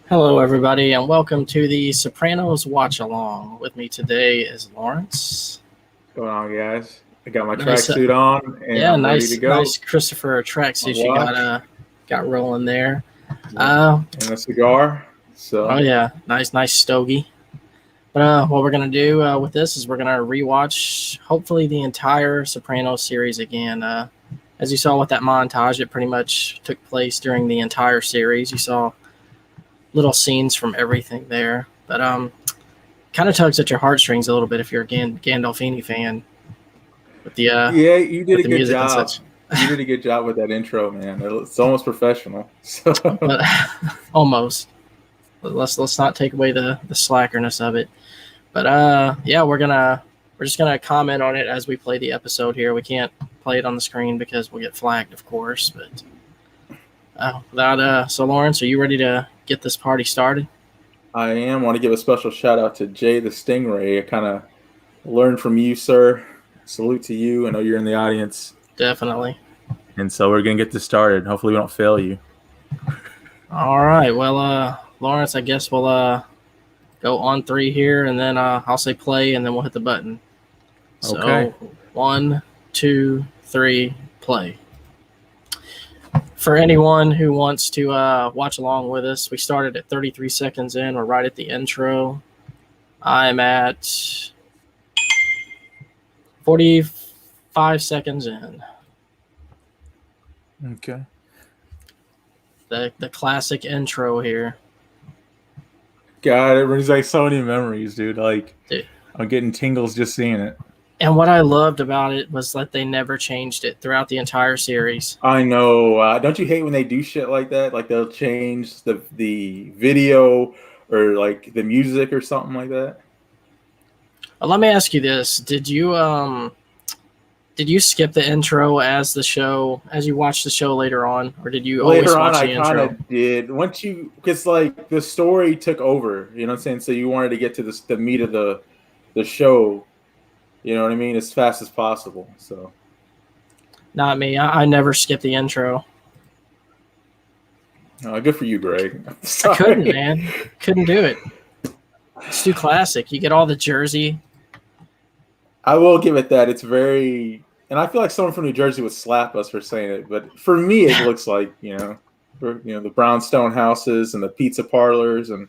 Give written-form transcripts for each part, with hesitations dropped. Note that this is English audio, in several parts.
Hello, everybody, and welcome to the Sopranos Watch Along. With me today is Lawrence. What's going on, guys? I got my Nice, tracksuit on, and yeah, I'm ready to nice, go. nice Christopher My tracksuit you watch, got rolling there. yeah, Uh, and a cigar. oh So, yeah, nice stogie. But what we're gonna do with this is we're gonna rewatch hopefully the entire Sopranos series again. As you saw with that montage, it pretty much took place during the entire series. You saw little scenes from everything there, but kind of tugs at your heartstrings a little bit if you're a Gandolfini fan with the yeah, you did with a the good music and job. such. You did a good job with that intro, man. It's almost professional. So, But almost. Let's not take away the slackerness of it. But yeah, we're just gonna comment on it as we play the episode here. We can't play it on the screen because we'll get flagged, of course. But so Lawrence, are you ready to get this party started? I want to give a special shout out to Jay the Stingray. I kind of learned from you, sir. Salute to you. I know you're in the audience. Definitely. And so we're going to get this started. Hopefully, we don't fail you. All right. Well, Lawrence, I guess we'll go on three here, and then I'll say play, and then we'll hit the button. So Okay. 1, 2, 3, play. For anyone who wants to watch along with us, we started at 33 seconds in. We're right at the intro. I'm at 45 seconds in. Okay. The classic intro here. God, it brings like so many memories, dude. Like, Dude. I'm getting tingles just seeing it. And what I loved about it was that they never changed it throughout the entire series. I know. Don't you hate when they do shit like that? Like they'll change the video or like the music or something like that. Let me ask you this: Did you skip the intro as you watched the show later on, or did you always Later on, watch I the kind intro? of did. Once you, because like the story took over, you know what I'm saying. So you wanted to get to the meat of the show. You know what I mean, as fast as possible. So. Not me. I never skipped the intro. Good for you, Greg. I couldn't, man. Couldn't do it. It's too classic. You get all the Jersey. I will give it that. It's very, and I feel like someone from New Jersey would slap us for saying it, but for me, it looks like the brownstone houses and the pizza parlors and.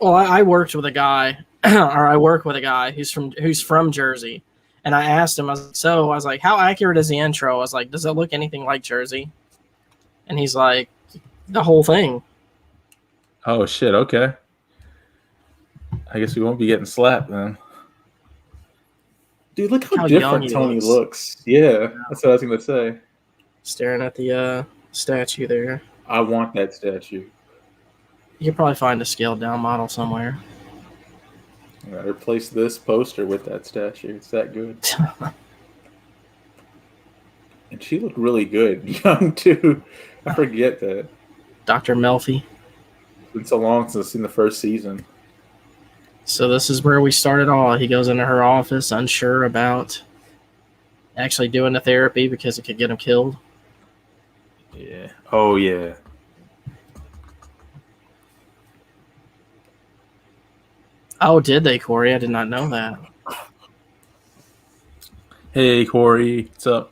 Well, I worked with a guy, or I work with a guy who's from Jersey, and I asked him. I was like, how accurate is the intro? I was like, does it look anything like Jersey? And he's like, the whole thing. Oh shit! Okay. I guess we won't be getting slapped then. Dude, look how different Tony looks. Yeah, that's what I was gonna say. Staring at the statue there. I want that statue. You could probably find a scaled down model somewhere. I gotta replace this poster with that statue. It's that good. And she looked really good, young too. I forget that. Dr. Melfi. It's been so long since I've seen the first season. So this is where we started all. He goes into her office, unsure about actually doing the therapy because it could get him killed. Yeah. Oh, yeah. Oh, did they, Corey? I did not know that. Hey, Corey. What's up?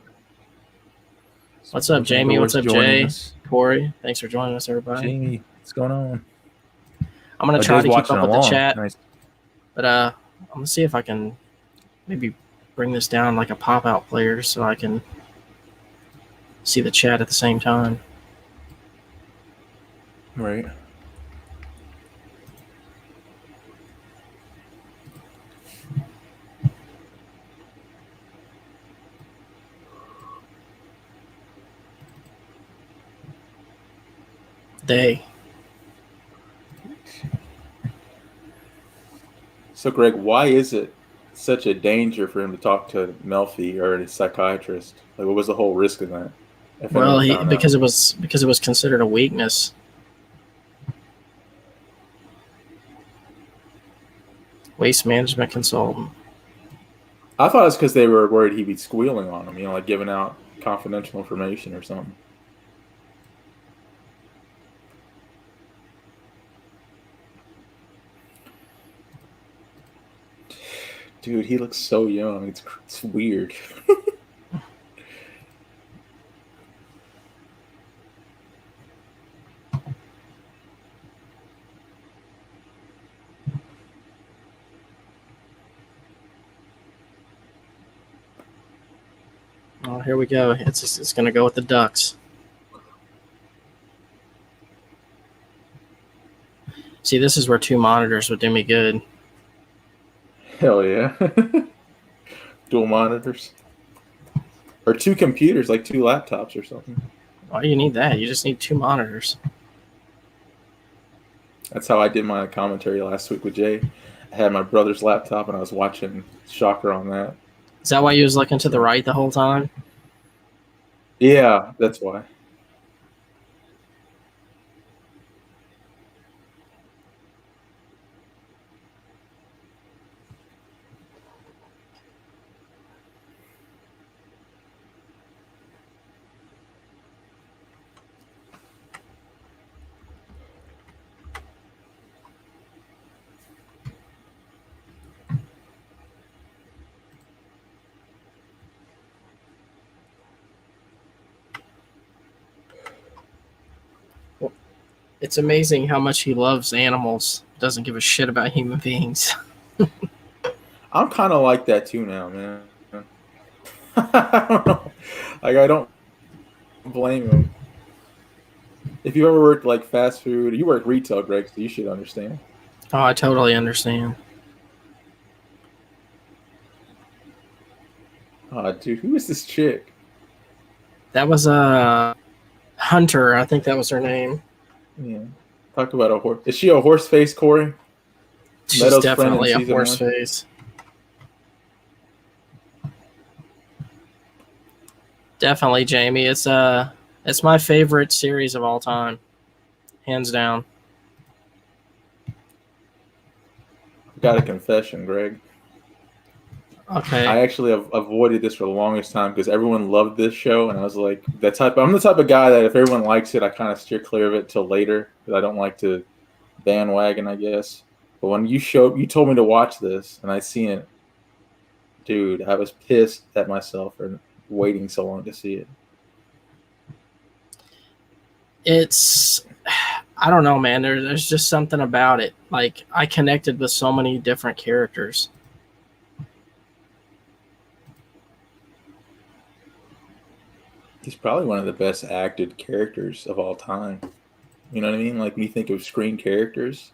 What's up, Jamie? What's up, Jay? Corey, thanks for joining us, everybody. Jamie, what's going on? I'm going to try to keep up with the chat. Nice. But I'm going to see if I can maybe bring this down like a pop-out player so I can see the chat at the same time. Right. So, Greg, why is it such a danger for him to talk to Melfi or a psychiatrist? Like, what was the whole risk of that? Well, because it was considered a weakness. Waste management consultant. I thought it was because they were worried he'd be squealing on them, like giving out confidential information or something. Dude, he looks so young. It's weird. Oh, here we go. It's going to go with the Ducks. See, this is where two monitors would do me good. Hell yeah. Dual monitors. Or two computers, like two laptops or something. Why do you need that? You just need two monitors. That's how I did my commentary last week with Jay. I had my brother's laptop and I was watching Shocker on that. Is that why you was looking to the right the whole time? Yeah, that's why. It's amazing how much he loves animals. Doesn't give a shit about human beings. I'm kind of like that too now, man. I don't know. Like, I don't blame him. If you ever worked like fast food, you work retail, Greg, so you should understand. Oh, I totally understand. Oh, dude, who is this chick? That was a Hunter. I think that was her name. Yeah. Talk about a horse. Is she a horse face, Corey? She's Meadows' friend in definitely a season horse one? face. Definitely, Jamie. It's my favorite series of all time, hands down. Got a confession, Greg. Okay. I actually have avoided this for the longest time because everyone loved this show, and I was like, I'm the type of guy that if everyone likes it, I kind of steer clear of it till later because I don't like to bandwagon, I guess. But when you told me to watch this, and I seen it, dude, I was pissed at myself for waiting so long to see it. It's I don't know, man. There's just something about it. Like I connected with so many different characters. He's probably one of the best acted characters of all time. You know what I mean? Like when you think of screen characters,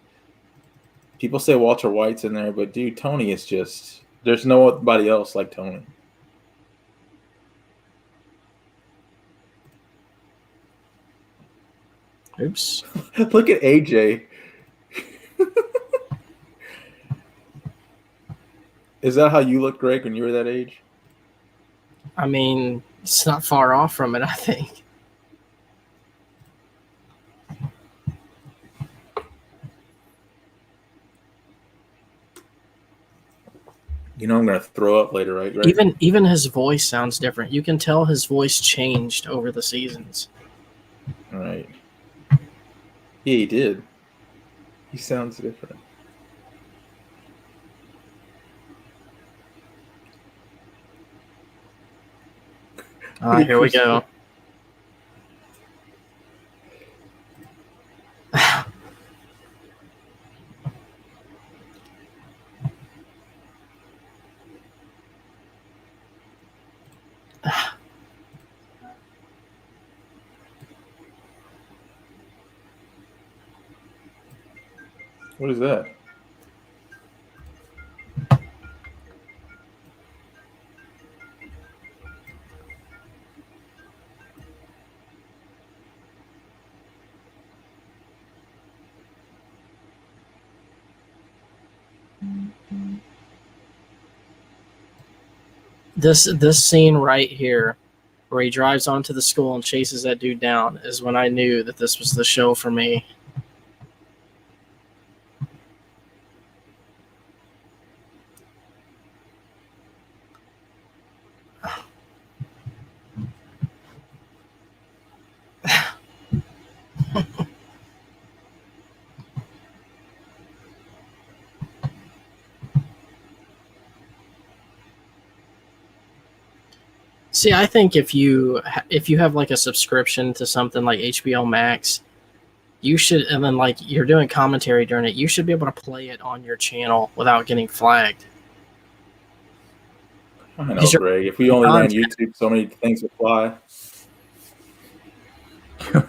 people say Walter White's in there, but dude, Tony is just there's nobody else like Tony. Oops. Look at AJ. Is that how you looked, Greg, when you were that age? I mean, it's not far off from it, I think. You know I'm gonna throw up later, right, Greg? Even his voice sounds different. You can tell his voice changed over the seasons. All right. Yeah, he did. He sounds different. Here we go. What is that? This scene right here, where he drives onto the school and chases that dude down, is when I knew that this was the show for me. See, I think if you have like a subscription to something like HBO Max, you should, and then like you're doing commentary during it, you should be able to play it on your channel without getting flagged. I know, Because you're Greg. If we only ran content. YouTube, so many things would fly. Well,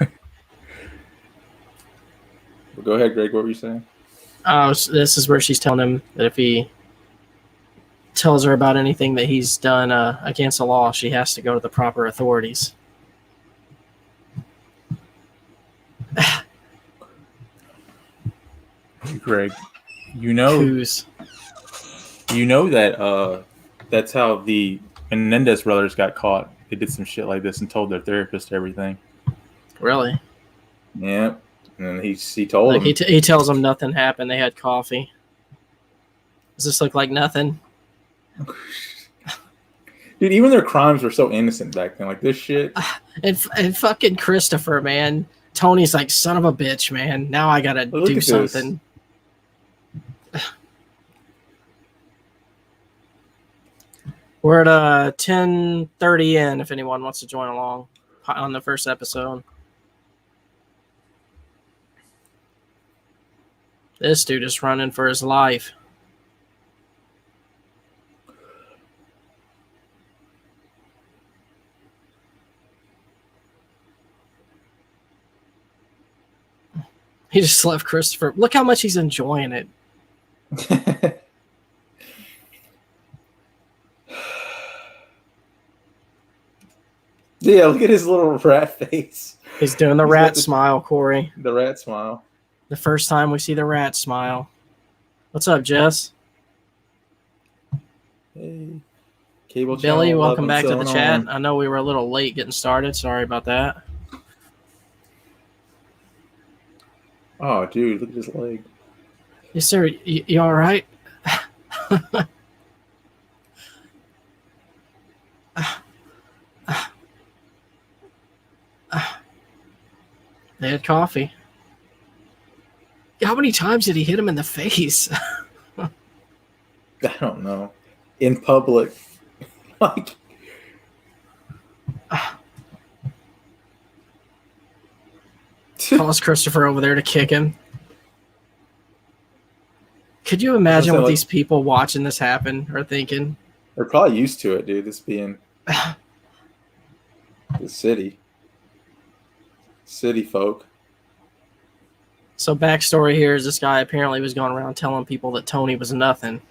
go ahead, Greg. What were you saying? This is where she's telling him that if he tells her about anything that he's done against the law, she has to go to the proper authorities. Greg, you know Who's that that's how the Menendez brothers got caught. They did some shit like this and told their therapist everything. really? Yeah, and he told Like him. he tells them nothing happened. They had coffee. Does this look like nothing? Dude, even their crimes were so innocent back then. Like this shit. And fucking Christopher, man. Tony's like, son of a bitch, man. Now I gotta Look do at something. We're at 10:30 in. If anyone wants to join along on the first episode, this dude is running for his life. He just left Christopher. Look how much he's enjoying it. Yeah, look at his little rat face. He's doing the rat smile, Corey. The rat smile. The first time we see the rat smile. What's up, Jess? Hey, cable Billy, channel welcome 11 back to the going chat. on. I know we were a little late getting started. Sorry about that. Oh, dude, look at his leg. Yes, sir. You all right? They had coffee. How many times did he hit him in the face? I don't know. In public. Like, Calls Christopher over there to kick him. Could you imagine what these people watching this happen are thinking? They're probably used to it, dude. This being the city folk. So backstory here is this guy apparently was going around telling people that Tony was nothing.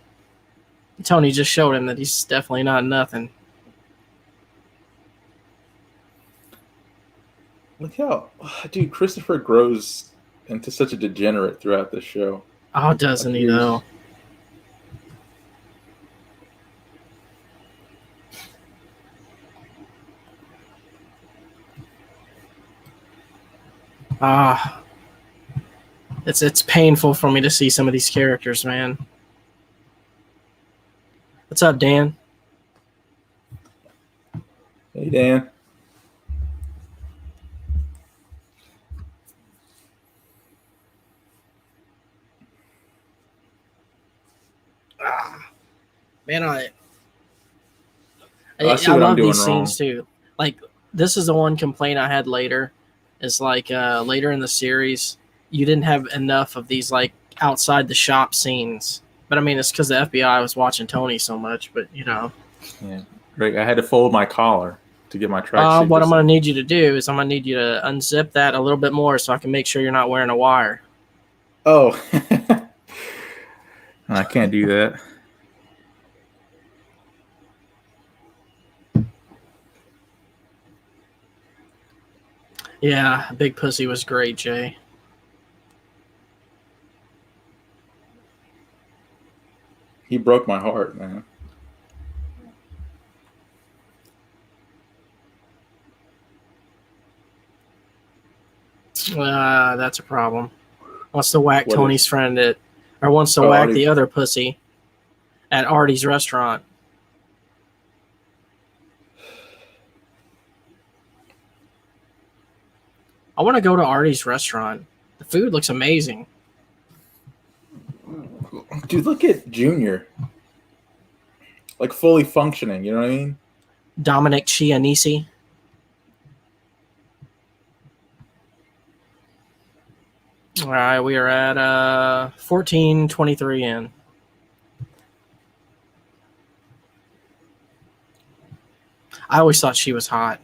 Tony just showed him that he's definitely not nothing. Look how, dude, Christopher grows into such a degenerate throughout this show. Oh, doesn't he though? It's painful for me to see some of these characters, man. What's up, Dan? Hey, Dan. Man, I see what I'm love doing these wrong. scenes too. Like, this is the one complaint I had later. Is like later in the series, you didn't have enough of these like outside the shop scenes. But I mean, it's because the FBI was watching Tony so much. But you know, Yeah, Greg, I had to fold my collar to get my tracksuit. what I'm going to need you to do is I'm going to need you to unzip that a little bit more so I can make sure you're not wearing a wire. Oh, I can't do that. Yeah, Big Pussy was great, Jay. He broke my heart, man. That's a problem. Wants to whack What Tony's is? friend or wants to whack the other pussy at Artie's restaurant. I want to go to Artie's restaurant. The food looks amazing. Dude, look at Junior. Like fully functioning, you know what I mean? Dominic Chianese. All right, we are at 14:23 in. I always thought she was hot.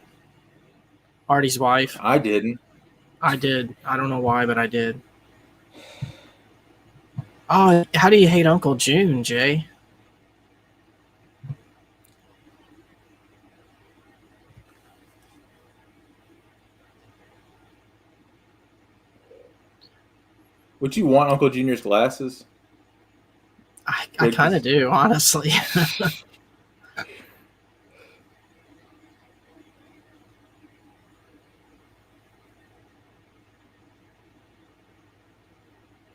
Artie's wife. I didn't. I did. I don't know why, but I did. Oh, how do you hate Uncle June, Jay? Would you want Uncle Junior's glasses? I kind of do, honestly.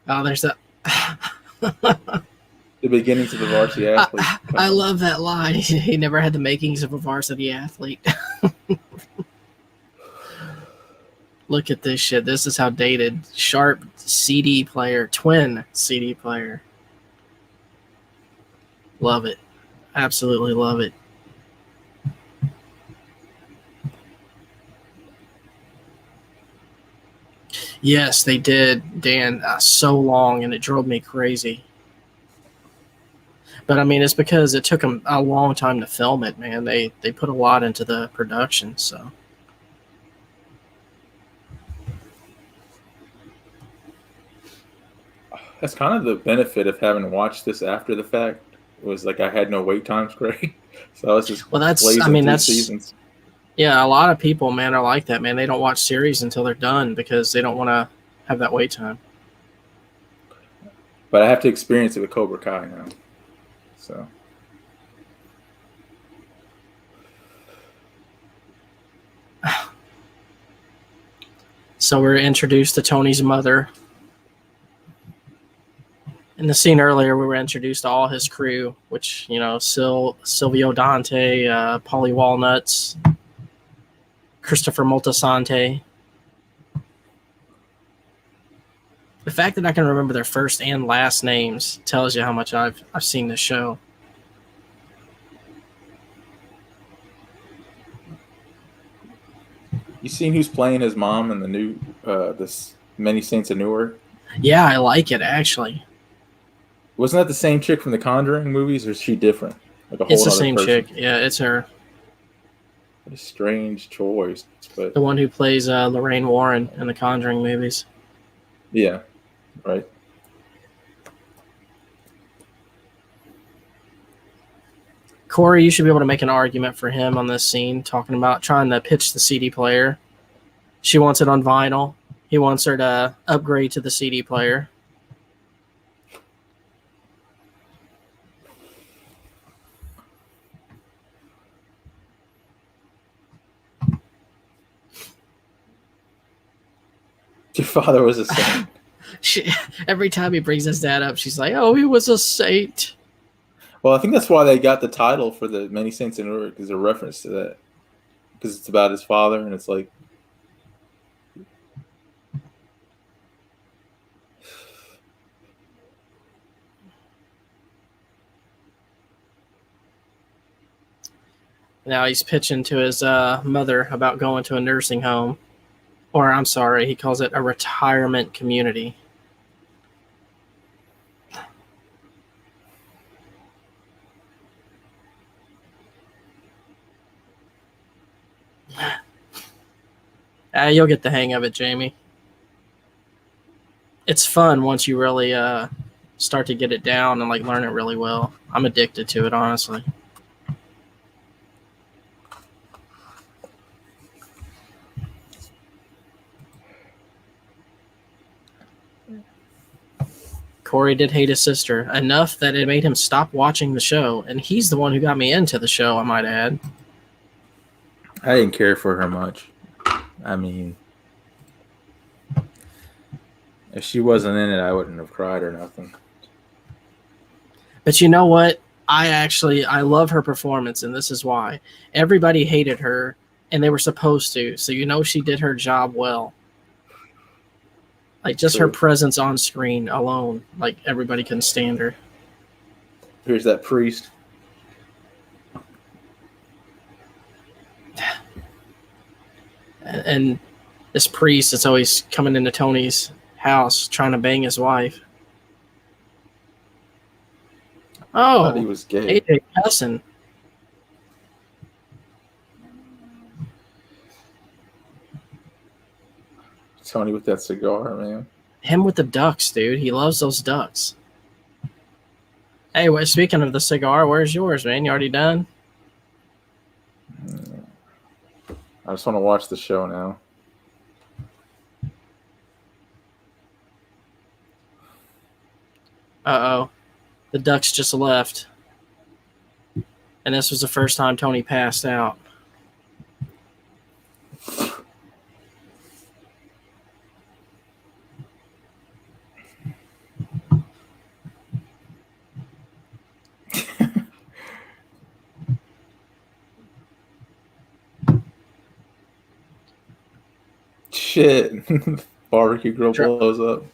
Oh, there's that. The beginnings of the varsity athlete. I love that line. He never had the makings of a varsity athlete. Look at this shit. This is how dated. Sharp CD player. Twin CD player. Love it. Absolutely love it. Yes, they did, Dan, so long, and it drove me crazy. But, I mean, it's because it took them a long time to film it, man. They put a lot into the production, so. That's kind of the benefit of having watched this after the fact. It was like I had no wait times, Greg. So I was just seasons. Yeah, a lot of people, man, are like that, man. They don't watch series until they're done because they don't want to have that wait time. But I have to experience it with Cobra Kai now. So. So we're introduced to Tony's mother. In the scene earlier, we were introduced to all his crew, which, you know, Silvio Dante, Paulie Walnuts, Christopher Moltisanti. The fact that I can remember their first and last names tells you how much I've seen this show. You seen who's playing his mom in the new this Many Saints of Newark? Yeah, I like it, actually. Wasn't that the same chick from the Conjuring movies, or is she different? Like a whole it's the other same person? Chick. Yeah, it's her. What a strange choice. But the one who plays Lorraine Warren in the Conjuring movies. Yeah, right. Corey, you should be able to make an argument for him on this scene, talking about trying to pitch the CD player. She wants it on vinyl. He wants her to upgrade to the CD player. Your father was a saint. Every time he brings his dad up, she's like, "Oh, he was a saint." Well, I think that's why they got the title for the Many Saints in Newark, is a reference to that, because it's about his father, and it's like. Now he's pitching to his mother about going to a nursing home. Or, I'm sorry, he calls it a retirement community. You'll get the hang of it, Jamie. It's fun once you really start to get it down and like learn it really well. I'm addicted to it, honestly. Corey did hate his sister enough that it made him stop watching the show, and he's the one who got me into the show, I might add. I didn't care for her much. I mean, if she wasn't in it, I wouldn't have cried or nothing. But you know what? I love her performance, and this is why. Everybody hated her, and they were supposed to, so you know she did her job well. Like, just her presence on screen alone, like, everybody can stand her. Here's that priest. and this priest is always coming into Tony's house trying to bang his wife. I thought he Oh, was gay. AJ cussing. Tony with that cigar, man. Him with the ducks, dude. He loves those ducks. Hey, speaking of the cigar, where's yours, man? You already done? I just want to watch the show now. Uh-oh. The ducks just left. And this was the first time Tony passed out. Shit. Barbecue grill blows up.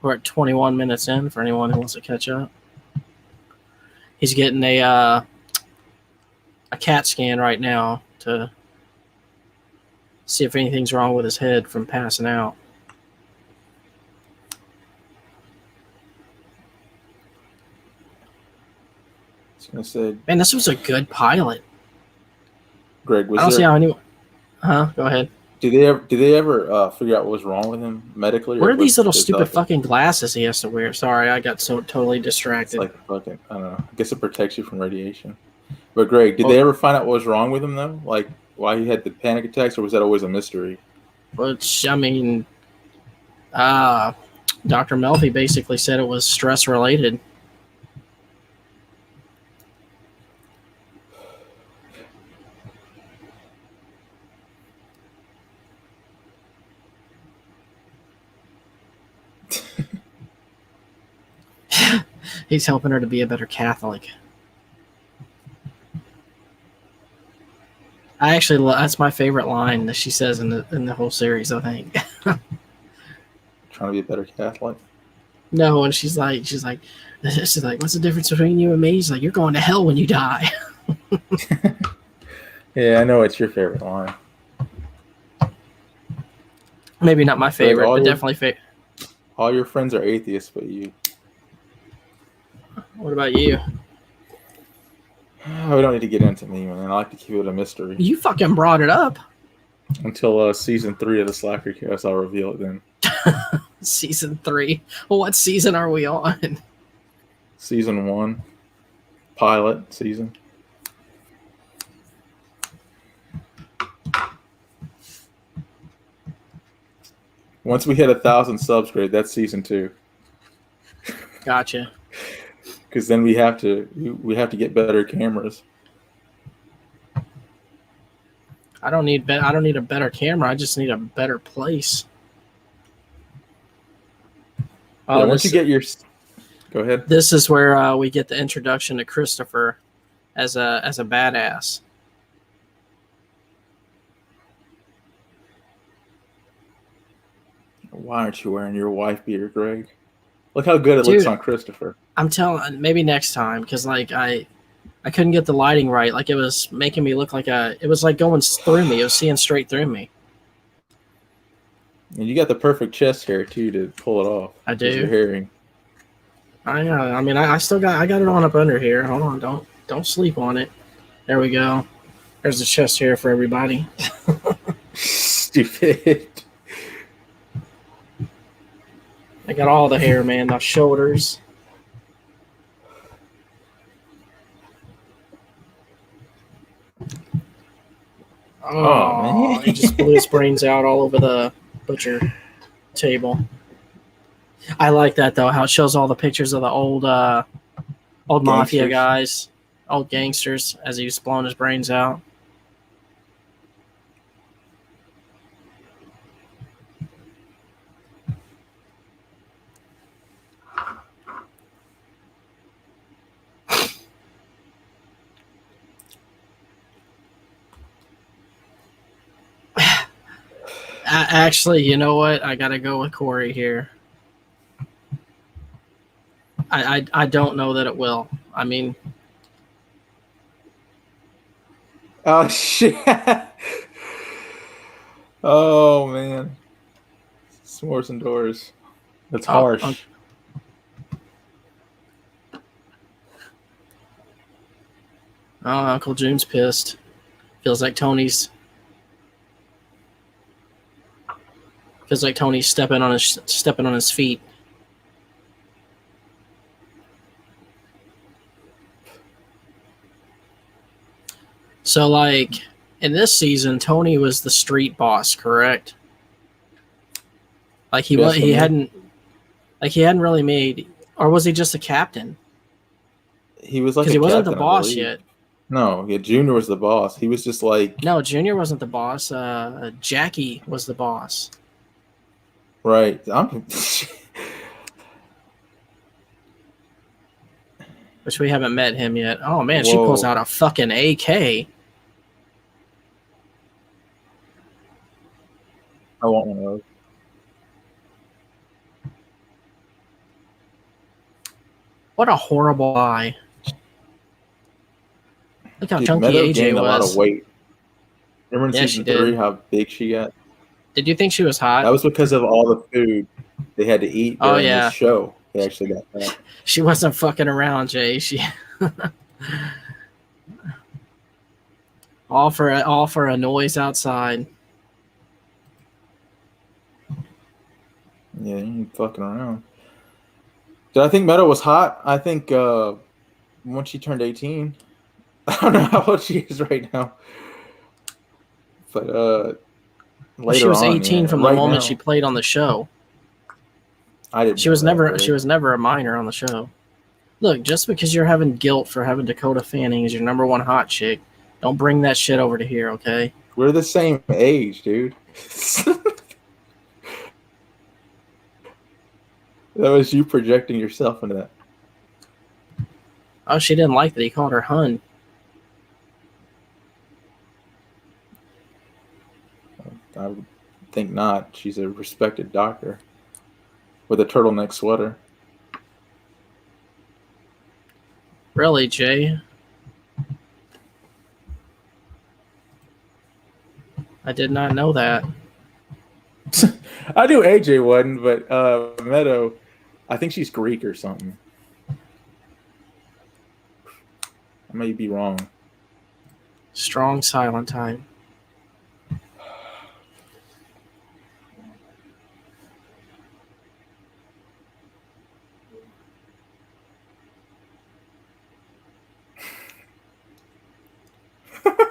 We're at 21 minutes in for anyone who wants to catch up. He's getting a CAT scan right now to see if anything's wrong with his head from passing out. I was gonna say, man, this was a good pilot. Greg, I don't see how anyone. Huh? Go ahead. Did they ever figure out what was wrong with him medically? What are these little stupid fucking glasses he has to wear? Sorry, I got so totally distracted. It's like fucking, I don't know. I guess it protects you from radiation. But Greg, did they ever find out what was wrong with him though? Like why he had the panic attacks, or was that always a mystery? Which I mean, Dr. Melfi basically said it was stress related. He's helping her to be a better Catholic. I actually that's my favorite line that she says in the whole series, I think. Trying to be a better Catholic? No, and she's like, what's the difference between you and me? She's like, you're going to hell when you die. Yeah, I know it's your favorite line. Maybe not my favorite, but definitely all your friends are atheists, but you. What about you? We don't need to get into me, man. I like to keep it a mystery. You fucking brought it up. Until season 3 of the Slackercast, I'll reveal it then. Season 3? Well, what season are we on? Season 1. Pilot season. Once we hit 1,000 subs, Greg, that's season 2. Gotcha. Because then we have to get better cameras. I don't need a better camera. I just need a better place. Yeah, once you get your, go ahead. This is where we get the introduction to Christopher as a badass. Why aren't you wearing your wife beater, Greg? Look how good it looks on Christopher. I'm telling, maybe next time, because like I couldn't get the lighting right. Like it was making me look like it was like going through me. It was seeing straight through me. And you got the perfect chest hair too to pull it off. I do. Your hearing. I know. I mean, I still got it on up under here. Hold on, don't sleep on it. There we go. There's the chest hair for everybody. Stupid. I got all the hair, man. The shoulders. Oh, man. He just blew his brains out all over the butcher table. I like that though. How it shows all the pictures of the old mafia Gangsters. guys, old gangsters, as he was blowing his brains out. Actually, you know what? I gotta go with Corey here. I don't know that it will. I mean, Oh shit! Oh man, s'mores indoors. That's harsh. Uncle June's pissed. Feels like Tony's stepping on his feet. So, like in this season, Tony was the street boss, correct? Like he hadn't really made, or was he just a captain? He was like because he wasn't the boss yet. No, yeah, Junior was the boss. He was just like Junior wasn't the boss. Jackie was the boss. Right. Which we haven't met him yet. Oh man, she pulls out a fucking AK. I want one of those. What a horrible lie. Look how chunky Meadow AJ gained was. a lot of weight. Remember in season 3 how big she got? Did you think she was hot? That was because of all the food they had to eat during the show. They actually got that. She wasn't fucking around, Jay. She all for a noise outside. Yeah, you ain't fucking around. Did I think Meadow was hot? I think once she turned 18, I don't know how old she is right now, but later she was on, 18 from the moment she played on the show. I didn't. She was never a minor on the show. Look, just because you're having guilt for having Dakota Fanning as your number one hot chick, don't bring that shit over to here, okay? We're the same age, dude. That was you projecting yourself into that. Oh, she didn't like that he called her hun. I would think not. She's a respected doctor with a turtleneck sweater. Really, Jay? I did not know that. I knew AJ wasn't, but Meadow, I think she's Greek or something. I may be wrong. Strong silent time.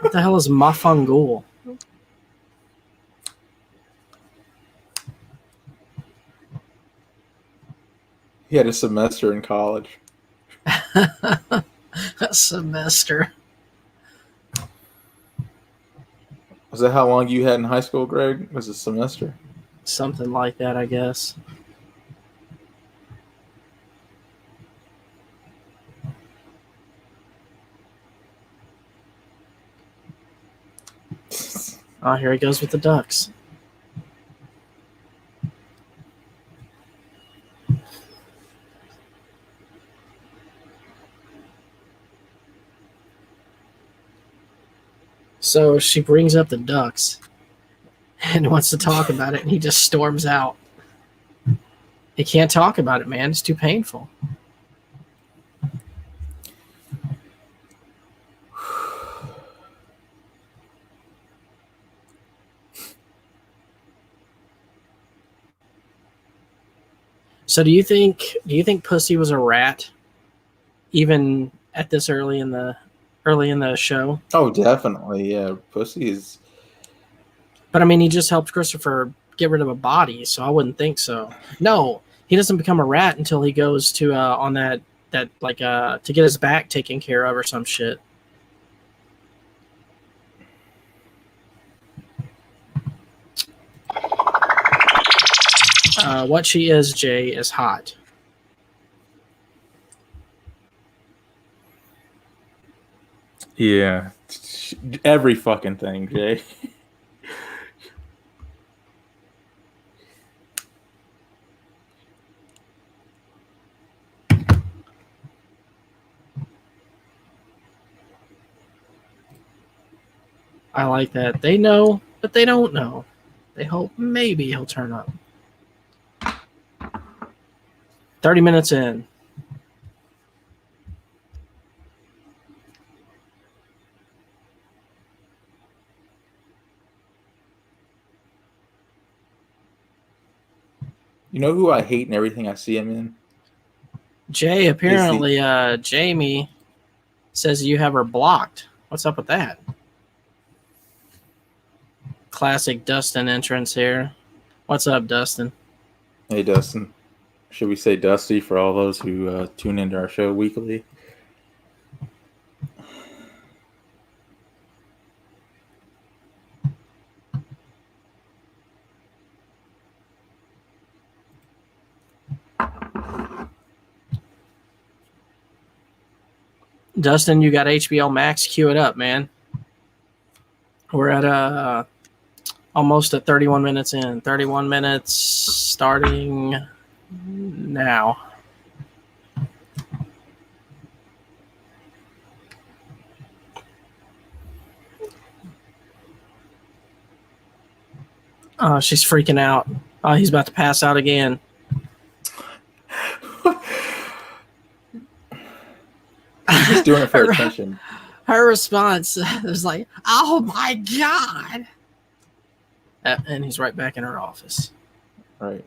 What the hell is Mafangul? He had a semester in college. A semester. Was that how long you had in high school, Greg? Was a semester? Something like that, I guess. Oh, here he goes with the Ducks. So she brings up the Ducks and wants to talk about it, and he just storms out. He can't talk about it, man. It's too painful. So do you think Pussy was a rat, even at this early in the show? Oh, definitely, yeah. Pussy is. But I mean, he just helped Christopher get rid of a body, so I wouldn't think so. No, he doesn't become a rat until he goes to on that to get his back taken care of or some shit. What she is, Jay, is hot. Yeah, every fucking thing, Jay. I like that. They know, but they don't know. They hope maybe he'll turn up. 30 minutes in. You know who I hate in everything I see him in? Jay, apparently, Jamie says you have her blocked. What's up with that? Classic Dustin entrance here. What's up, Dustin? Hey, Dustin. Should we say Dusty for all those who tune into our show weekly? Dustin, you got HBO Max? Cue it up, man. We're at almost at 31 minutes in. 31 minutes starting now. Oh, she's freaking out. Oh, he's about to pass out again. He's just doing it for attention. Her response was like, "Oh my god!" And he's right back in her office. Right.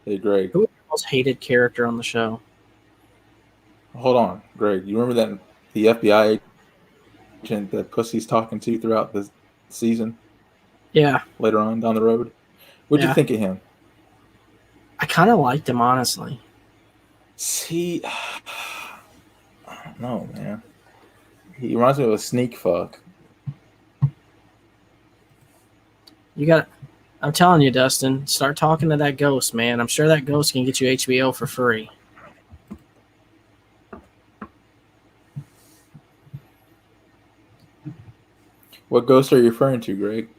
Hey, Greg. Who was the most hated character on the show? Hold on, Greg. You remember that the FBI agent that Pussy's talking to throughout the season? Yeah. Later on down the road? What'd you think of him? I kind of liked him, honestly. See, I don't know, man. He reminds me of a sneak fuck. You got. I'm telling you, Dustin. Start talking to that ghost, man. I'm sure that ghost can get you HBO for free. What ghost are you referring to, Greg?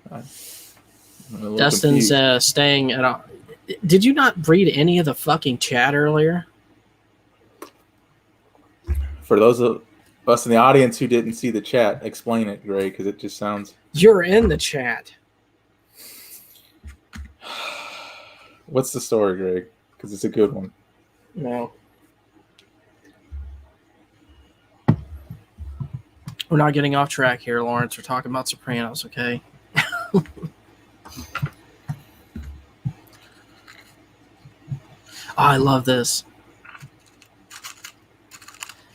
Dustin's staying at. Did you not read any of the fucking chat earlier? For those of us in the audience who didn't see the chat, explain it, Greg, because it just sounds. You're in the chat. What's the story, Greg? Because it's a good one. No. We're not getting off track here, Lawrence. We're talking about Sopranos, okay? I love this.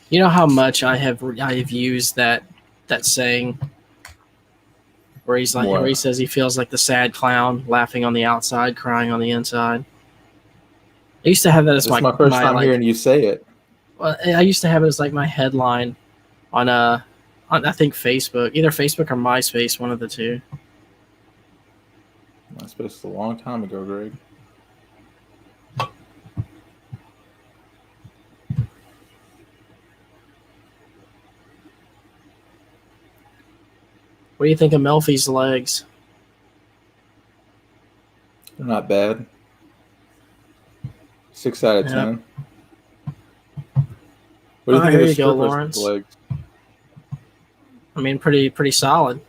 You know how much I have used that saying where he's like, where he says he feels like the sad clown, laughing on the outside, crying on the inside. I used to have that as my first time hearing you say it. Well, I used to have it as like my headline on I think Facebook, either Facebook or MySpace, one of the two. MySpace a long time ago, Greg. What do you think of Melfi's legs? They're not bad. 6 out of 10. What do you think of the strippers' Lawrence? legs? I mean, pretty solid.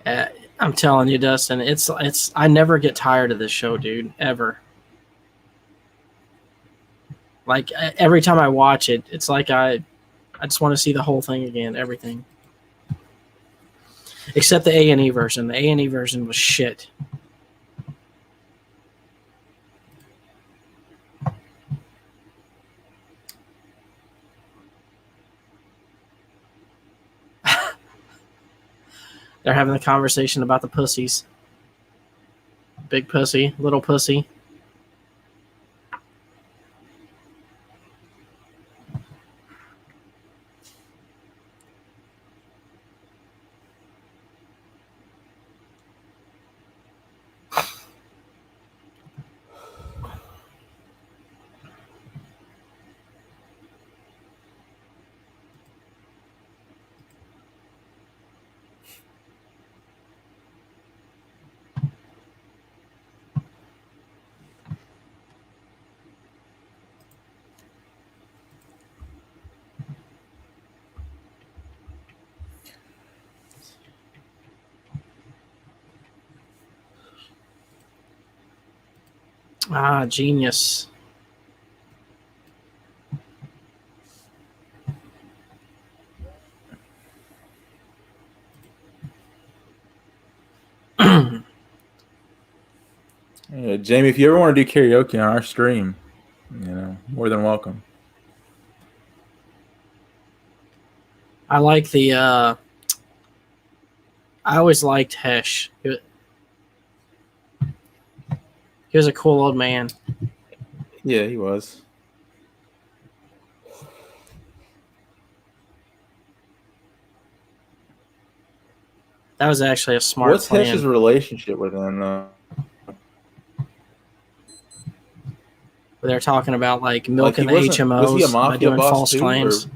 I'm telling you, Dustin, it's. I never get tired of this show, dude, ever. Like every time I watch it, it's like I just want to see the whole thing again, everything. Except the A&E version. The A&E version was shit. They're having a conversation about the pussies. Big pussy, little pussy. Ah, genius. Yeah, Jamie, if you ever want to do karaoke on our stream, more than welcome. I like the. I always liked Hesh. He was a cool old man. Yeah, he was. That was actually a smart What's plan. Hesh's relationship with him? They're talking about like milking the HMOs was he a mafia by doing boss false too, claims. or?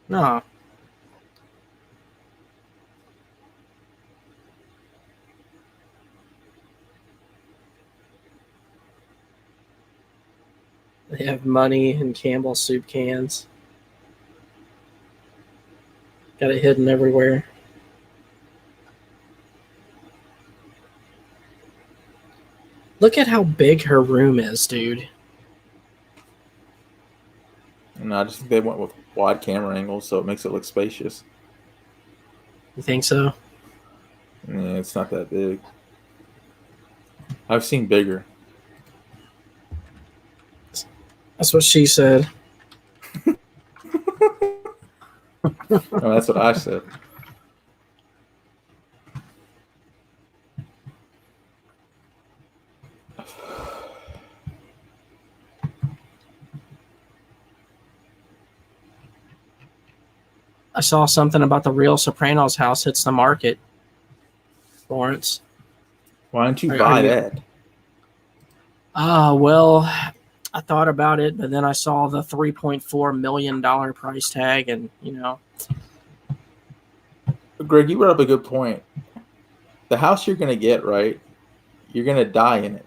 No. They have money in Campbell's soup cans. Got it hidden everywhere. Look at how big her room is, dude. No, I just think they went with wide camera angles, so it makes it look spacious. You think so? Yeah, it's not that big. I've seen bigger. That's what she said. No, that's what I said. I saw something about the real Sopranos house hits the market. Lawrence. Why don't you buy that? Well, I thought about it, but then I saw the $3.4 million price tag, and Greg, you brought up a good point. The house you're going to get, right? You're going to die in it,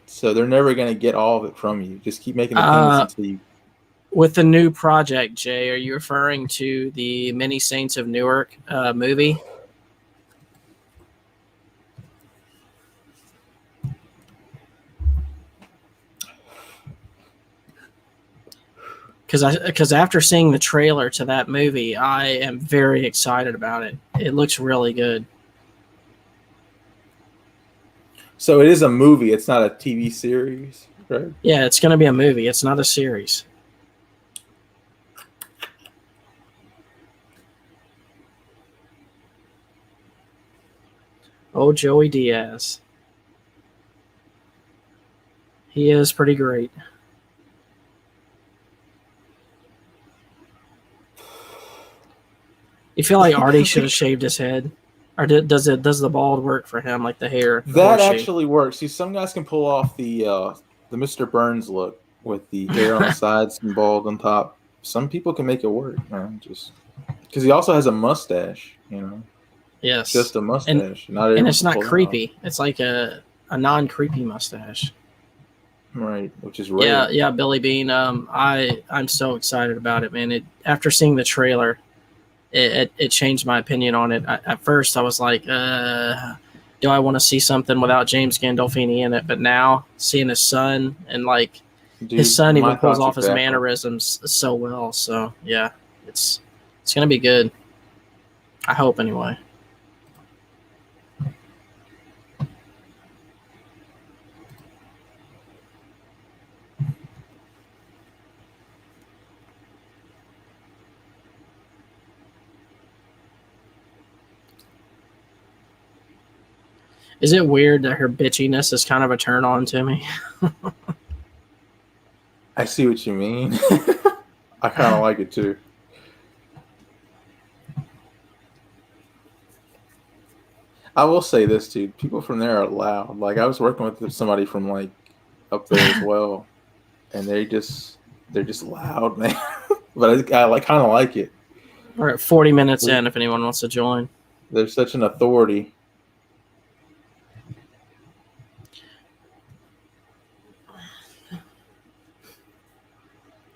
so they're never going to get all of it from you. Just keep making the payments until you. With the new project, Jay, are you referring to the Many Saints of Newark movie? Because after seeing the trailer to that movie, I am very excited about it. It looks really good. So it is a movie. It's not a TV series, right? Yeah, it's going to be a movie. It's not a series. Oh, Joey Diaz. He is pretty great. You feel like Artie should have shaved his head? Or does the bald work for him, like the hair? That actually works. See, some guys can pull off the Mr. Burns look with the hair on the sides and bald on top. Some people can make it work, man. Just because he also has a mustache, Yes, just a mustache. And it's not creepy. It's like a non-creepy mustache. Right, which is rare. Yeah, Billy Bean. I'm so excited about it, man. After seeing the trailer, it changed my opinion on it. At first, I was like, do I want to see something without James Gandolfini in it? But now, seeing his son and like his son even pulls off his mannerisms so well. So yeah, it's It's gonna be good. I hope anyway. Is it weird that her bitchiness is kind of a turn on to me? I see what you mean. I kind of like it too. I will say this, dude. People from there are loud. Like I was working with somebody from like up there as well, and they're just loud, man. But I like kind of like it. We're at 40 minutes in. If anyone wants to join, There's such an authority.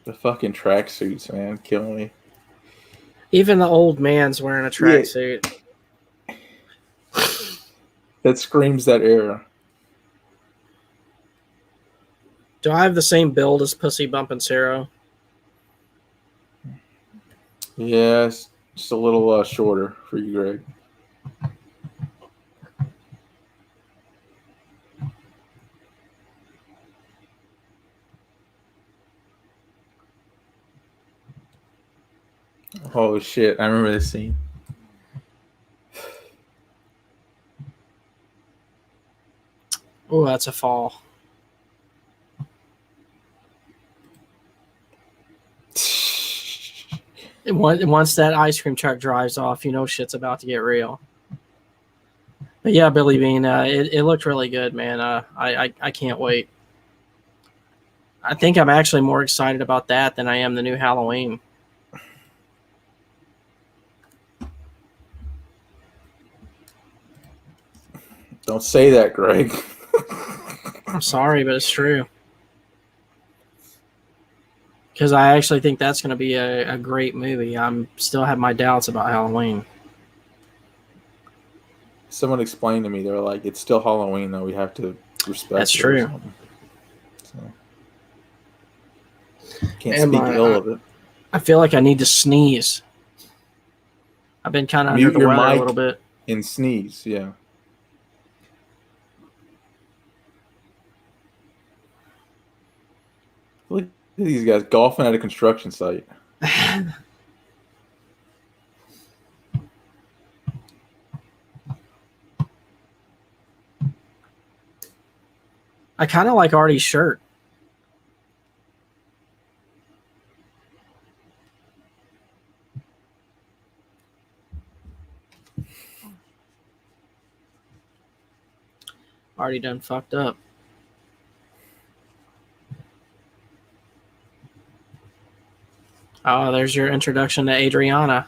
The fucking tracksuits, man, killing me. even the old man's wearing a tracksuit. Yeah. That screams that era. Do I have the same build as Pussy Bumpin' Sarah? Yeah, it's just a little shorter for you, Greg. Oh shit! I remember this scene. Oh, that's a fall. Once that ice cream truck drives off, you know shit's about to get real. But yeah, Billy Bean, it looked really good, man. I can't wait. I think I'm actually more excited about that than I am the new Halloween. Don't say that, Greg. I'm sorry, but it's true. Because I actually think that's going to be a great movie. I'm still have my doubts about Halloween. Someone explained to me, they were like, "It's still Halloween, though. We have to respect That's it true. or something." So, can't And speak ill of it. I feel like I need to sneeze. I've been kind of under Mute the your weather a mic little bit. and sneeze. Yeah. Look at these guys golfing at a construction site. I kind of like Artie's shirt. Artie done fucked up. Oh, there's your introduction to Adriana.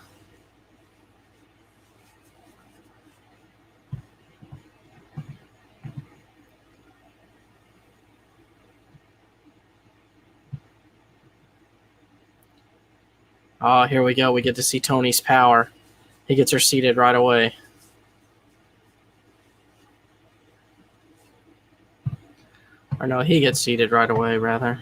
Oh, here we go. We get to see Tony's power. He gets her seated right away. Or no, he gets seated right away, rather.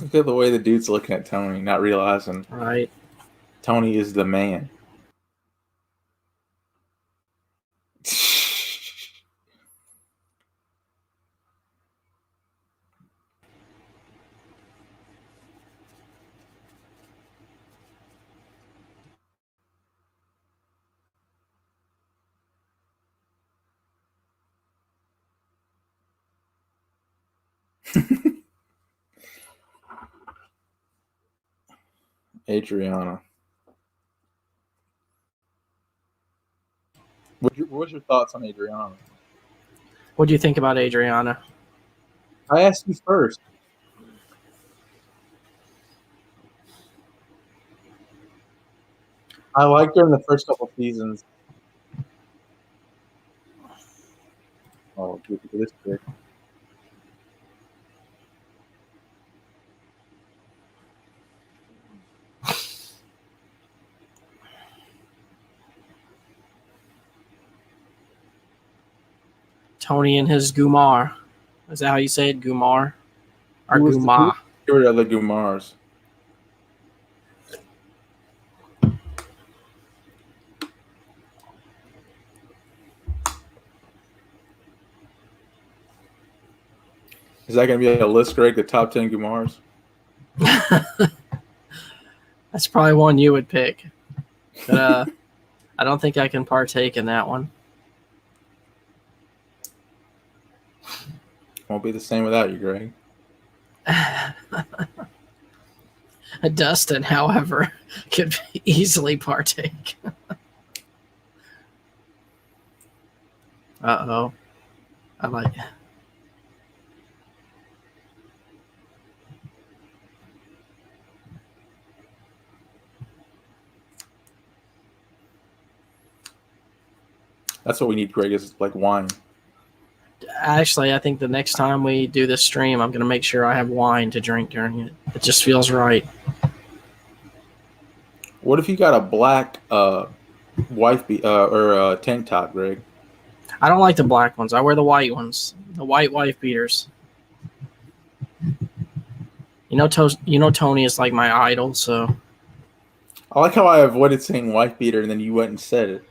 Look at the way the dude's looking at Tony, not realizing Right. Tony is the man. Adriana. What's your thoughts on Adriana? What do you think about Adriana? I asked you first. I liked her in the first couple seasons. Oh, look at this chick. Tony and his Gumar. Is that how you say it? Gumar? Or Who Guma? are the Gumars? Is that going to be a list, Greg? The top 10 Gumars? That's probably one you would pick. But I don't think I can partake in that one. Won't be the same without you, Greg. Dustin, however, could easily partake. Uh-oh. I like it. That's what we need, Greg, is like wine. Actually, I think the next time we do this stream, I'm going to make sure I have wine to drink during it. It just feels right. What if you got a black tank top, Greg? I don't like the black ones. I wear the white ones. The white wife beaters. You know, Tony is like my idol, so. I like how I avoided saying wife beater and then you went and said it.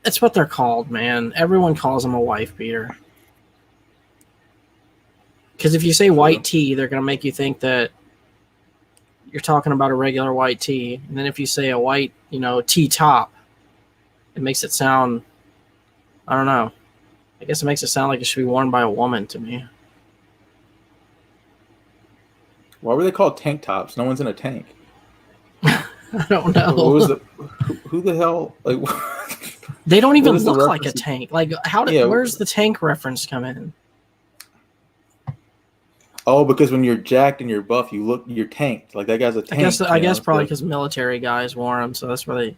It's what they're called, man. Everyone calls them a wife beater. Because if you say white tee, they're going to make you think that you're talking about a regular white tee. And then if you say a white, tee top, it makes it sound, I don't know. I guess it makes it sound like it should be worn by a woman to me. Why were they called tank tops? No one's in a tank. I don't know. Who the hell? Like, they don't even look like a tank. Like, where's the tank reference come in? Oh, because when you're jacked and you're buff, you're tanked. Like that guy's a tank. I guess probably because military guys wore them, so that's where they.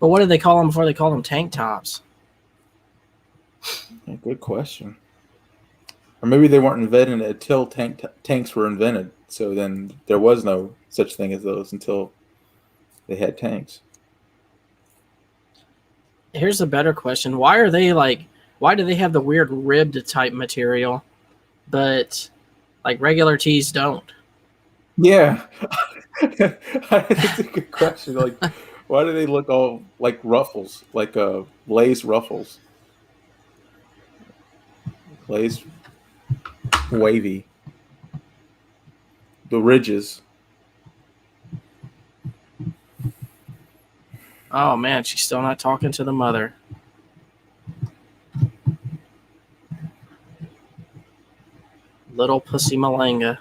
But what did they call them before they called them tank tops? Yeah, good question. Or maybe they weren't invented until tanks were invented. So then there was no such thing as those until they had tanks. Here's a better question. Why do they have the weird ribbed type material, but like regular tees don't? Yeah. That's a good question. Like, why do they look all like ruffles, like lace ruffles? Lace wavy. The ridges. Oh man, she's still not talking to the mother. Little pussy malanga.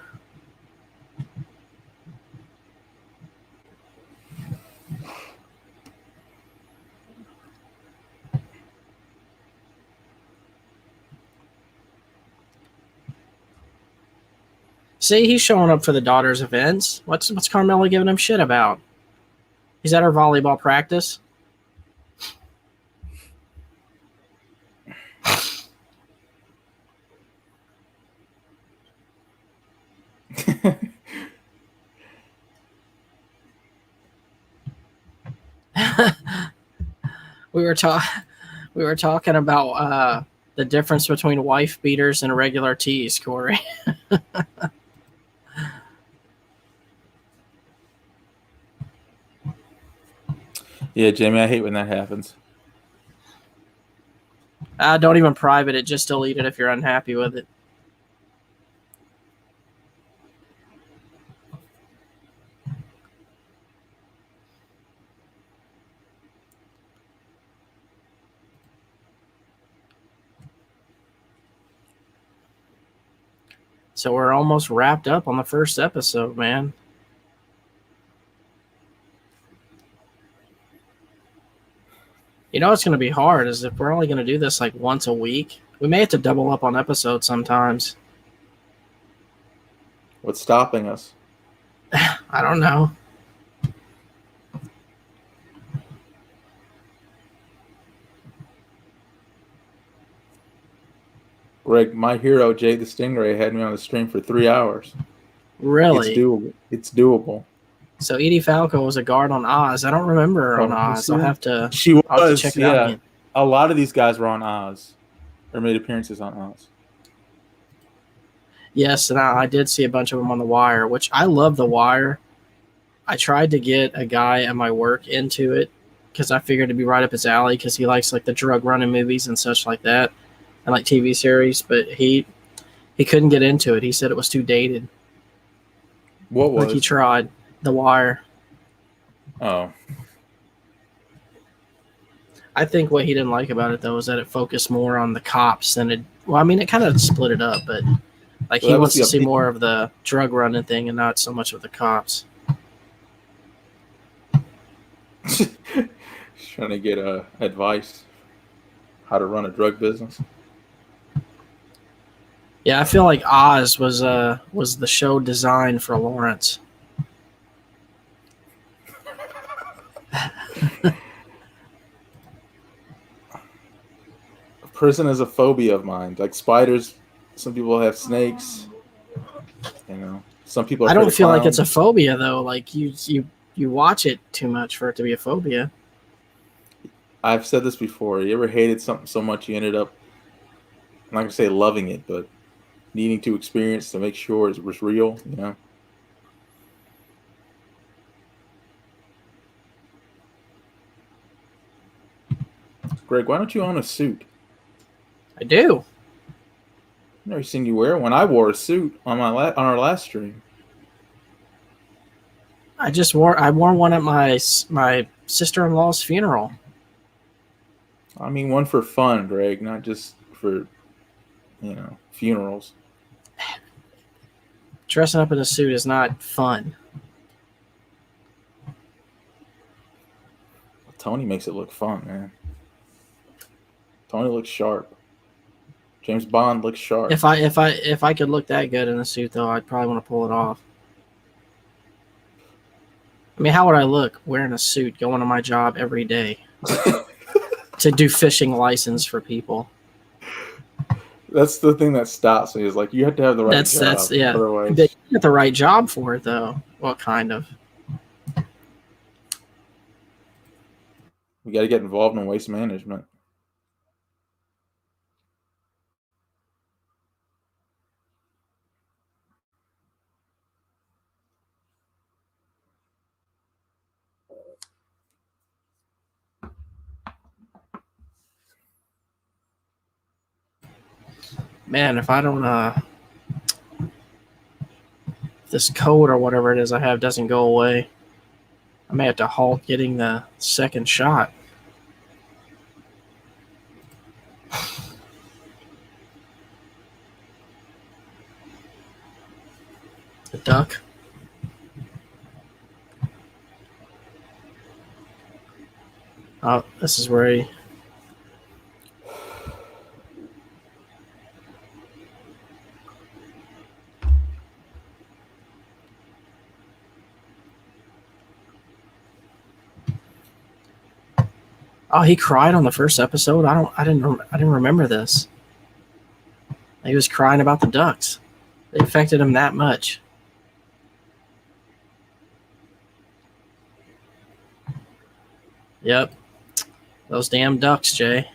See, he's showing up for the daughter's events. What's Carmela giving him shit about? He's at her volleyball practice. We were talking about the difference between wife beaters and regular tees, Corey. Yeah, Jamie, I hate when that happens. Don't even private it. Just delete it if you're unhappy with it. So we're almost wrapped up on the first episode, man. You know what's going to be hard is if we're only going to do this like once a week. We may have to double up on episodes sometimes. What's stopping us? I don't know. Greg, my hero, Jay the Stingray, had me on the stream for 3 hours. Really? It's doable. So Edie Falco was a guard on Oz. I don't remember her on Oz. I'll have to She was, check it out again. a lot of these guys were on Oz or made appearances on Oz. Yes, and I did see a bunch of them on The Wire, which I love The Wire. I tried to get a guy at my work into it because I figured it'd be right up his alley because he likes like the drug running movies and such like that, and like TV series. But he couldn't get into it. He said it was too dated. What was? Like he tried The Wire. Oh, I think what he didn't like about it though is that it focused more on the cops than it. Well, I mean, it kind of split it up, but like he wants to see more of the drug running thing and not so much of the cops. Trying to get advice how to run a drug business. Yeah, I feel like Oz was the show designed for Lawrence. Prison is a phobia of mine. Like spiders, some people have snakes. You know, some people. I don't feel like it's a phobia though. Like you watch it too much for it to be a phobia. I've said this before. You ever hated something so much you ended up, I'm not gonna say loving it, but needing to experience to make sure it was real. You know. Greg, why don't you own a suit? I do. I've never seen you wear one. I wore a suit on our last stream. I wore one at my sister-in-law's funeral. I mean, one for fun, Greg, not just for, funerals. Dressing up in a suit is not fun. Tony makes it look fun, man. Tony looks sharp. James Bond looks sharp. If I could look that good in a suit, though, I'd probably want to pull it off. I mean, how would I look wearing a suit, going to my job every day to do fishing license for people? That's the thing that stops me. Is like you have to have the right job. That's yeah. Otherwise, you get the right job for it, though. What kind of? we got to get involved in waste management. Man, if I don't this code or whatever it is I have doesn't go away, I may have to halt getting the second shot. The duck. Oh, this is where he... Oh, he cried on the first episode. I didn't remember this. He was crying about the ducks. They affected him that much. Yep. Those damn ducks, Jay.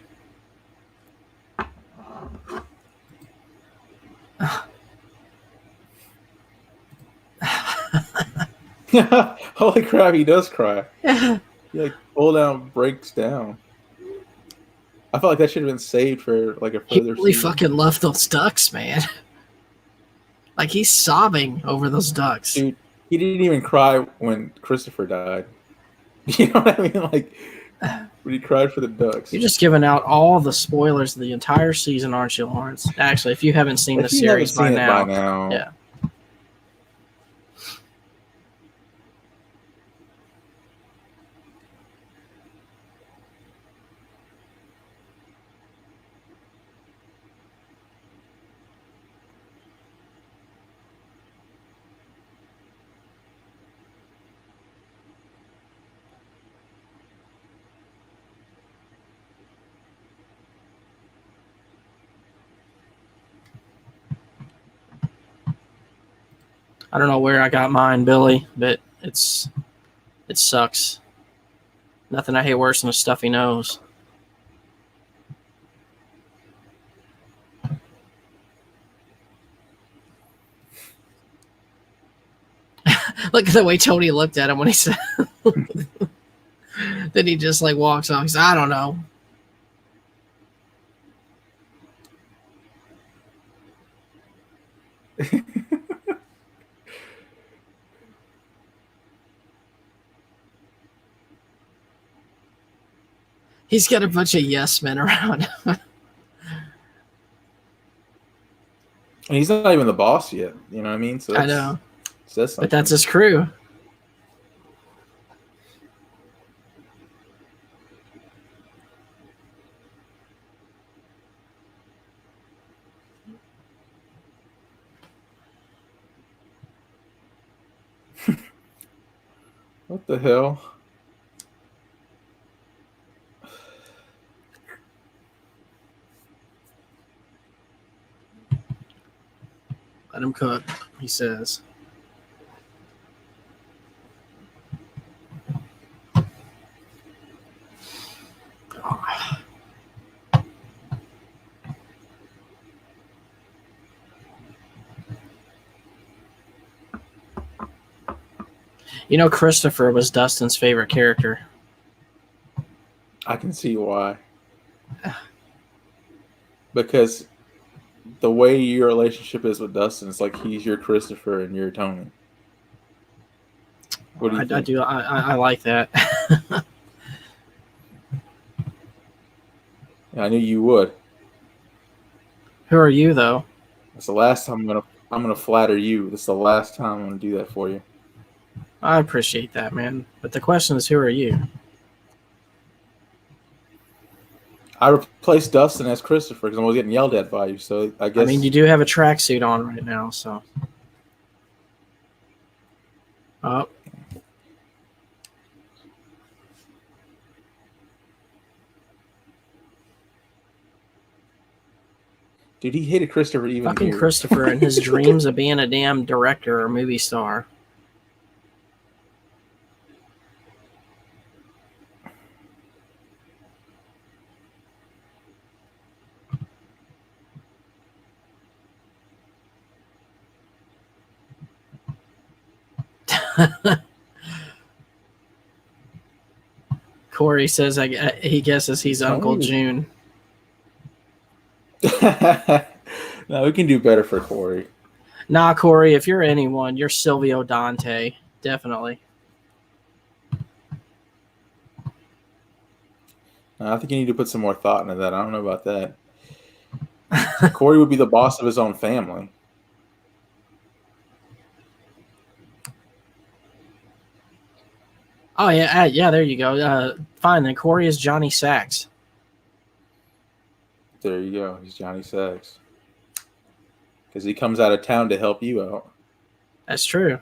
Holy crap, he does cry. He like full down breaks down. I felt like that should have been saved for like a further He really season. fucking loved those ducks, man. Like he's sobbing over those ducks. Dude, he didn't even cry when Christopher died. You know what I mean? Like when he cried for the ducks. You're just giving out all the spoilers of the entire season, aren't you, Lawrence? Actually, if you haven't seen the series by now, yeah. I don't know where I got mine, Billy, but it sucks. Nothing I hate worse than a stuffy nose. Look at the way Tony looked at him when he said. Then he just like walks off. He's, I don't know. He's got a bunch of yes men around him. And he's not even the boss yet. You know what I mean? So I know. But that's his crew. What the hell? Let him cook, he says. Oh. You know, Christopher was Dustin's favorite character. I can see why. Because the way your relationship is with Dustin, it's like he's your Christopher and you're Tony. What do you think? I like that. I knew you would. Who are you, though? It's the last time I'm gonna flatter you. This is the last time I'm gonna do that for you. I appreciate that, man. But the question is, who are you? I replaced Dustin as Christopher because I was getting yelled at by you. So I guess. I mean, you do have a tracksuit on right now, so. Oh. Dude, he hated Christopher even fucking here. Christopher and his dreams of being a damn director or movie star. Corey says he guesses he's Uncle June. No, we can do better for Corey. Nah, Corey, if you're anyone, you're Silvio Dante. Definitely. I think you need to put some more thought into that. I don't know about that. Corey would be the boss of his own family. Oh, yeah, there you go. Fine, then Corey is Johnny Sacks. There you go. He's Johnny Sacks. Because he comes out of town to help you out. That's true.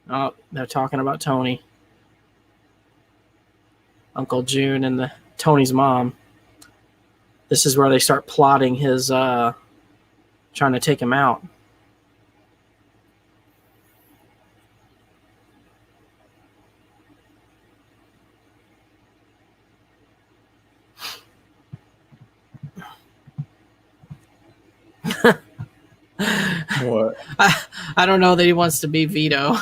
Oh, they're talking about Tony. Uncle June and Tony's mom. This is where they start plotting his trying to take him out. What? I don't know that he wants to be Vito.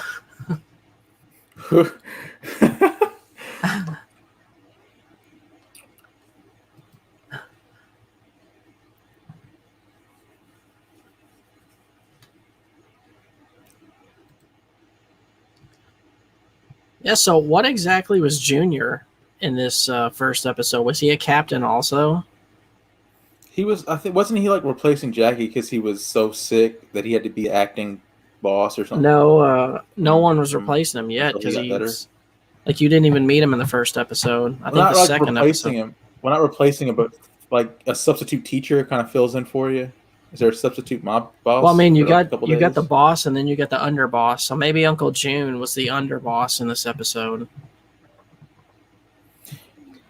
Yeah, so what exactly was Junior in this first episode? Was he a captain also? He was, I think, wasn't he like replacing Jackie because he was so sick that he had to be acting boss or something? No, no one was replacing him yet because he got better. Like you didn't even meet him in the first episode. I think the second episode. We're not replacing him, but like a substitute teacher kind of fills in for you. Is there a substitute mob boss? Well, I mean, you got the boss and then you got the underboss. So maybe Uncle June was the underboss in this episode.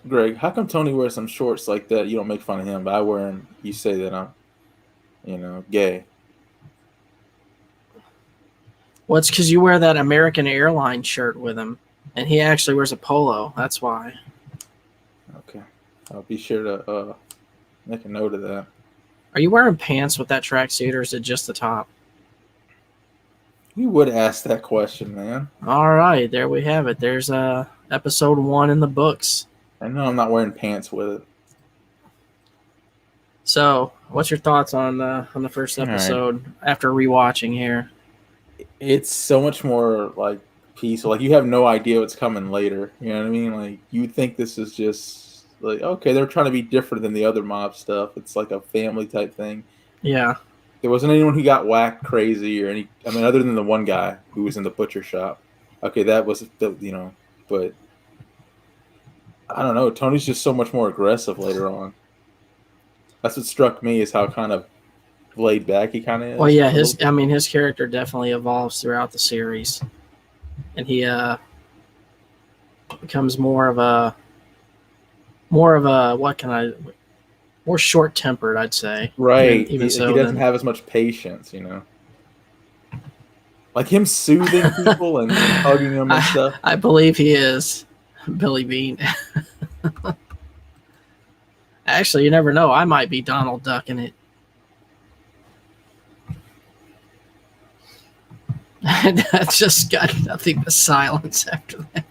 Greg, how come Tony wears some shorts like that? You don't make fun of him, but I wear them. You say that I'm, gay. Well, it's because you wear that American Airlines shirt with him, and he actually wears a polo. That's why. Okay. I'll be sure to make a note of that. Are you wearing pants with that tracksuit, or is it just the top? You would ask that question, man. All right, there we have it. There's episode 1 in the books. I know I'm not wearing pants with it. So, what's your thoughts on the first episode after rewatching here? It's so much more like peaceful. Like you have no idea what's coming later. You know what I mean? Like you think this is just like okay, they're trying to be different than the other mob stuff. It's like a family type thing. Yeah. There wasn't anyone who got whacked crazy or any. I mean, other than the one guy who was in the butcher shop. Okay, that was the. But I don't know. Tony's just so much more aggressive later on. That's what struck me is how kind of laid back he kind of is. Well, yeah, his character definitely evolves throughout the series, and he becomes more of a more short tempered, I'd say. Right. Even he doesn't have as much patience, Like him soothing people and hugging them and stuff. I believe he is Billy Bean. Actually, you never know. I might be Donald Duck in it. I just got nothing but silence after that.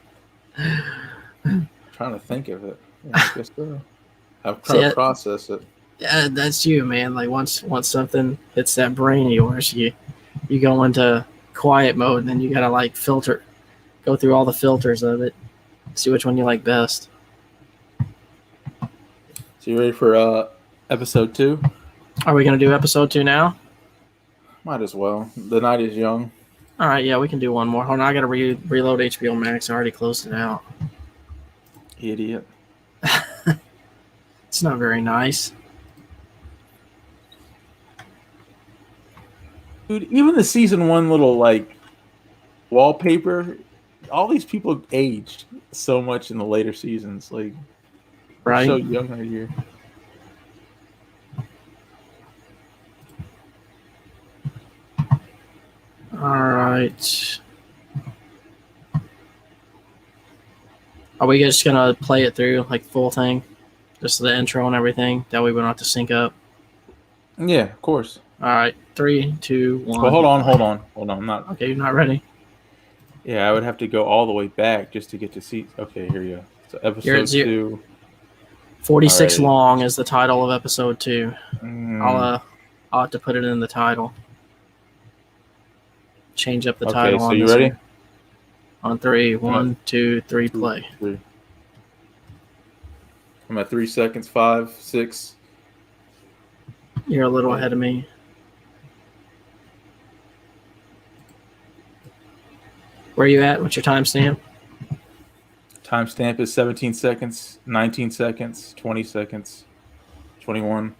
I'm trying to think of it. Yeah, I guess so. I'm trying to process it. Yeah, that's you, man. Like once something hits that brain of yours, you go into quiet mode, and then you gotta like go through all the filters of it, see which one you like best. So you ready for episode 2? Are we gonna do episode 2 now? Might as well. The night is young. All right, yeah, we can do one more. Hold on, I gotta reload HBO Max. I already closed it out. Idiot. It's not very nice. Dude, even the season 1 little like wallpaper, all these people aged so much in the later seasons. Like, right? So young right here. All right. Are we just gonna play it through like full thing, just the intro and everything? That way we don't have to sync up. Yeah, of course. All right, 3, 2, 1. Well, hold on. I'm not. Okay, you're not ready. Yeah, I would have to go all the way back just to get to see. Okay, here you go. So episode 2. 46 long is the title of episode 2. Mm. I'll have to put it in the title. Change up the title. Okay, so you ready? On 3, 1, 2, 3, play. 3. I'm at 3 seconds. 5, 6. You're a little ahead of me. Where are you at? What's your timestamp? Timestamp is 17 seconds, 19 seconds, 20 seconds, 21.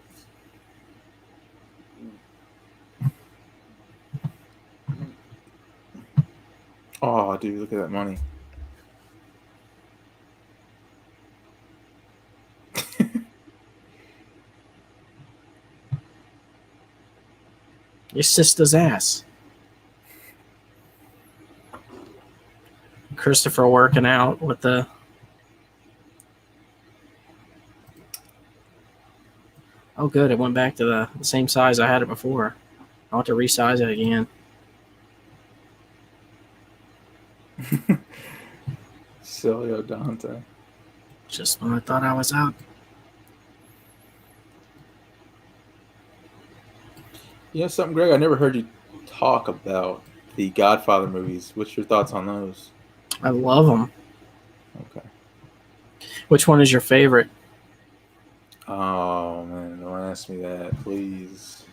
Oh, dude, look at that money. Your sister's ass. Christopher working out with the... Oh, good. It went back to the same size I had it before. I'll have to resize it again. Silly O'Dante. Just when I thought I was out. You know something, Greg? I never heard you talk about the Godfather movies. What's your thoughts on those? I love them. Okay. Which one is your favorite? Oh, man. Don't ask me that, please.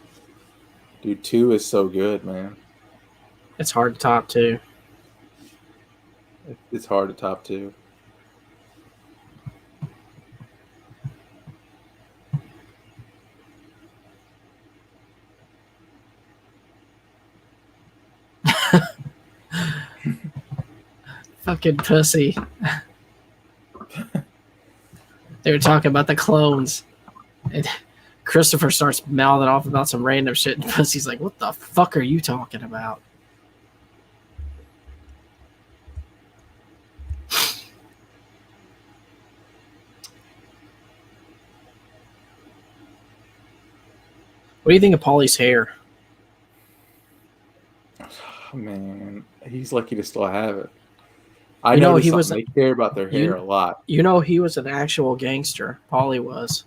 Dude, 2 is so good, man. It's hard to top 2. It's hard to top 2. Fucking pussy. They were talking about the clones. And Christopher starts mouthing off about some random shit, and Pussy's like, what the fuck are you talking about? What do you think of Paulie's hair? Oh, man, he's lucky to still have it. I You know he noticed was something. They care about their hair you a lot. you know he was an actual gangster. Paulie was.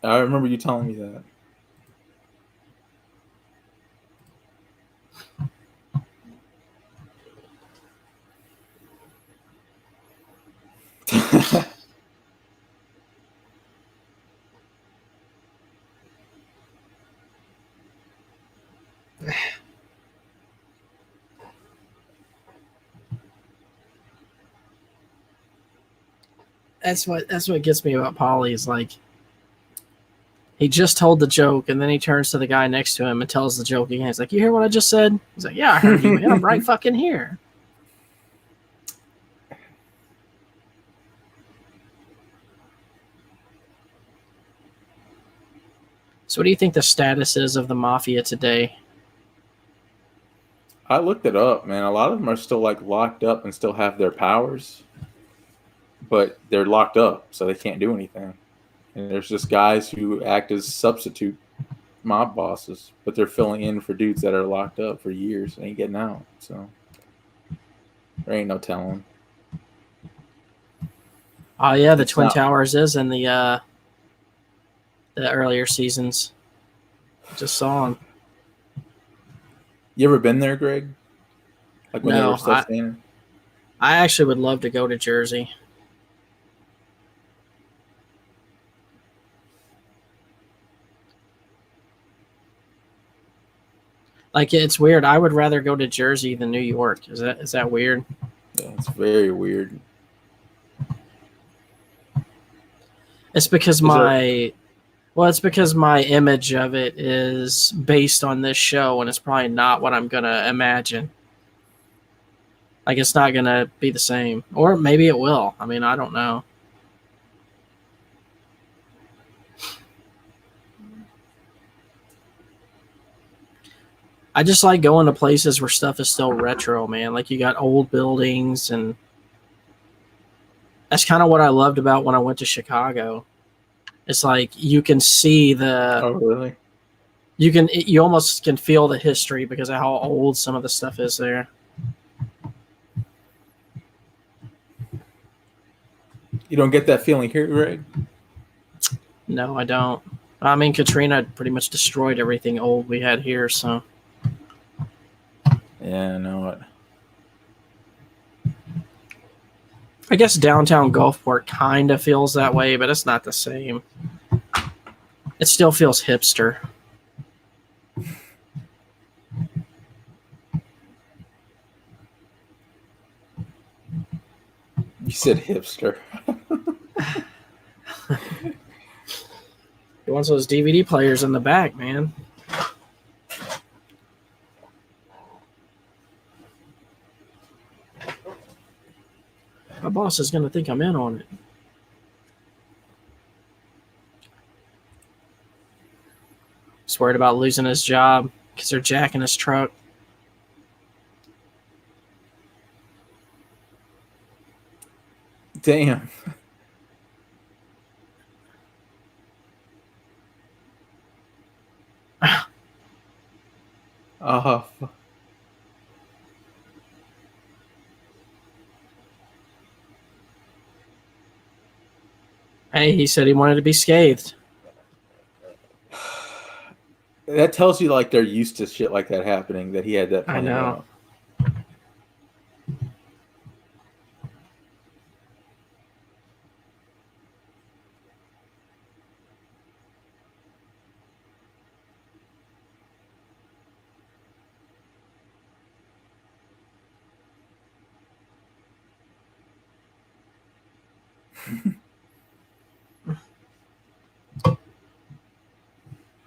I remember you telling me that. That's what gets me about Paulie is like he just told the joke and then he turns to the guy next to him and tells the joke again. He's like, "You hear what I just said?" He's like, "Yeah, I heard you, man. I'm right fucking here." So, what do you think the status is of the mafia today? I looked it up, man. A lot of them are still like locked up and still have their powers, but they're locked up, so they can't do anything. And there's just guys who act as substitute mob bosses, but they're filling in for dudes that are locked up for years and ain't getting out. So there ain't no telling. Oh yeah, the It's Twin not. Towers is in the earlier seasons. Just saw him. You ever been there, Greg? Like when they were No, still I standing? I actually would love to go to Jersey. Like it's weird. I would rather go to Jersey than New York. Is that weird? Yeah, it's very weird. It's because Is there? my image of it is based on this show, and it's probably not what I'm gonna imagine. Like it's not gonna be the same, or maybe it will. I mean, I don't know. I just like going to places where stuff is still retro, man. Like you got old buildings, and that's kind of what I loved about when I went to Chicago. It's like you can see the Oh, really? you almost can feel the history because of how old some of the stuff is there. You don't get that feeling here, Greg? No, I don't. I mean, Katrina pretty much destroyed everything old we had here, so Yeah, I know it. I guess downtown Gulfport kind of feels that way, but it's not the same. It still feels hipster. You said hipster. It wants those DVD players in the back, man. My boss is going to think I'm in on it. He's worried about losing his job because they're jacking his truck. Damn. Oh, Hey, he said he wanted to be scathed. that tells you like they're used to shit like that happening. That he had that I planned know. out.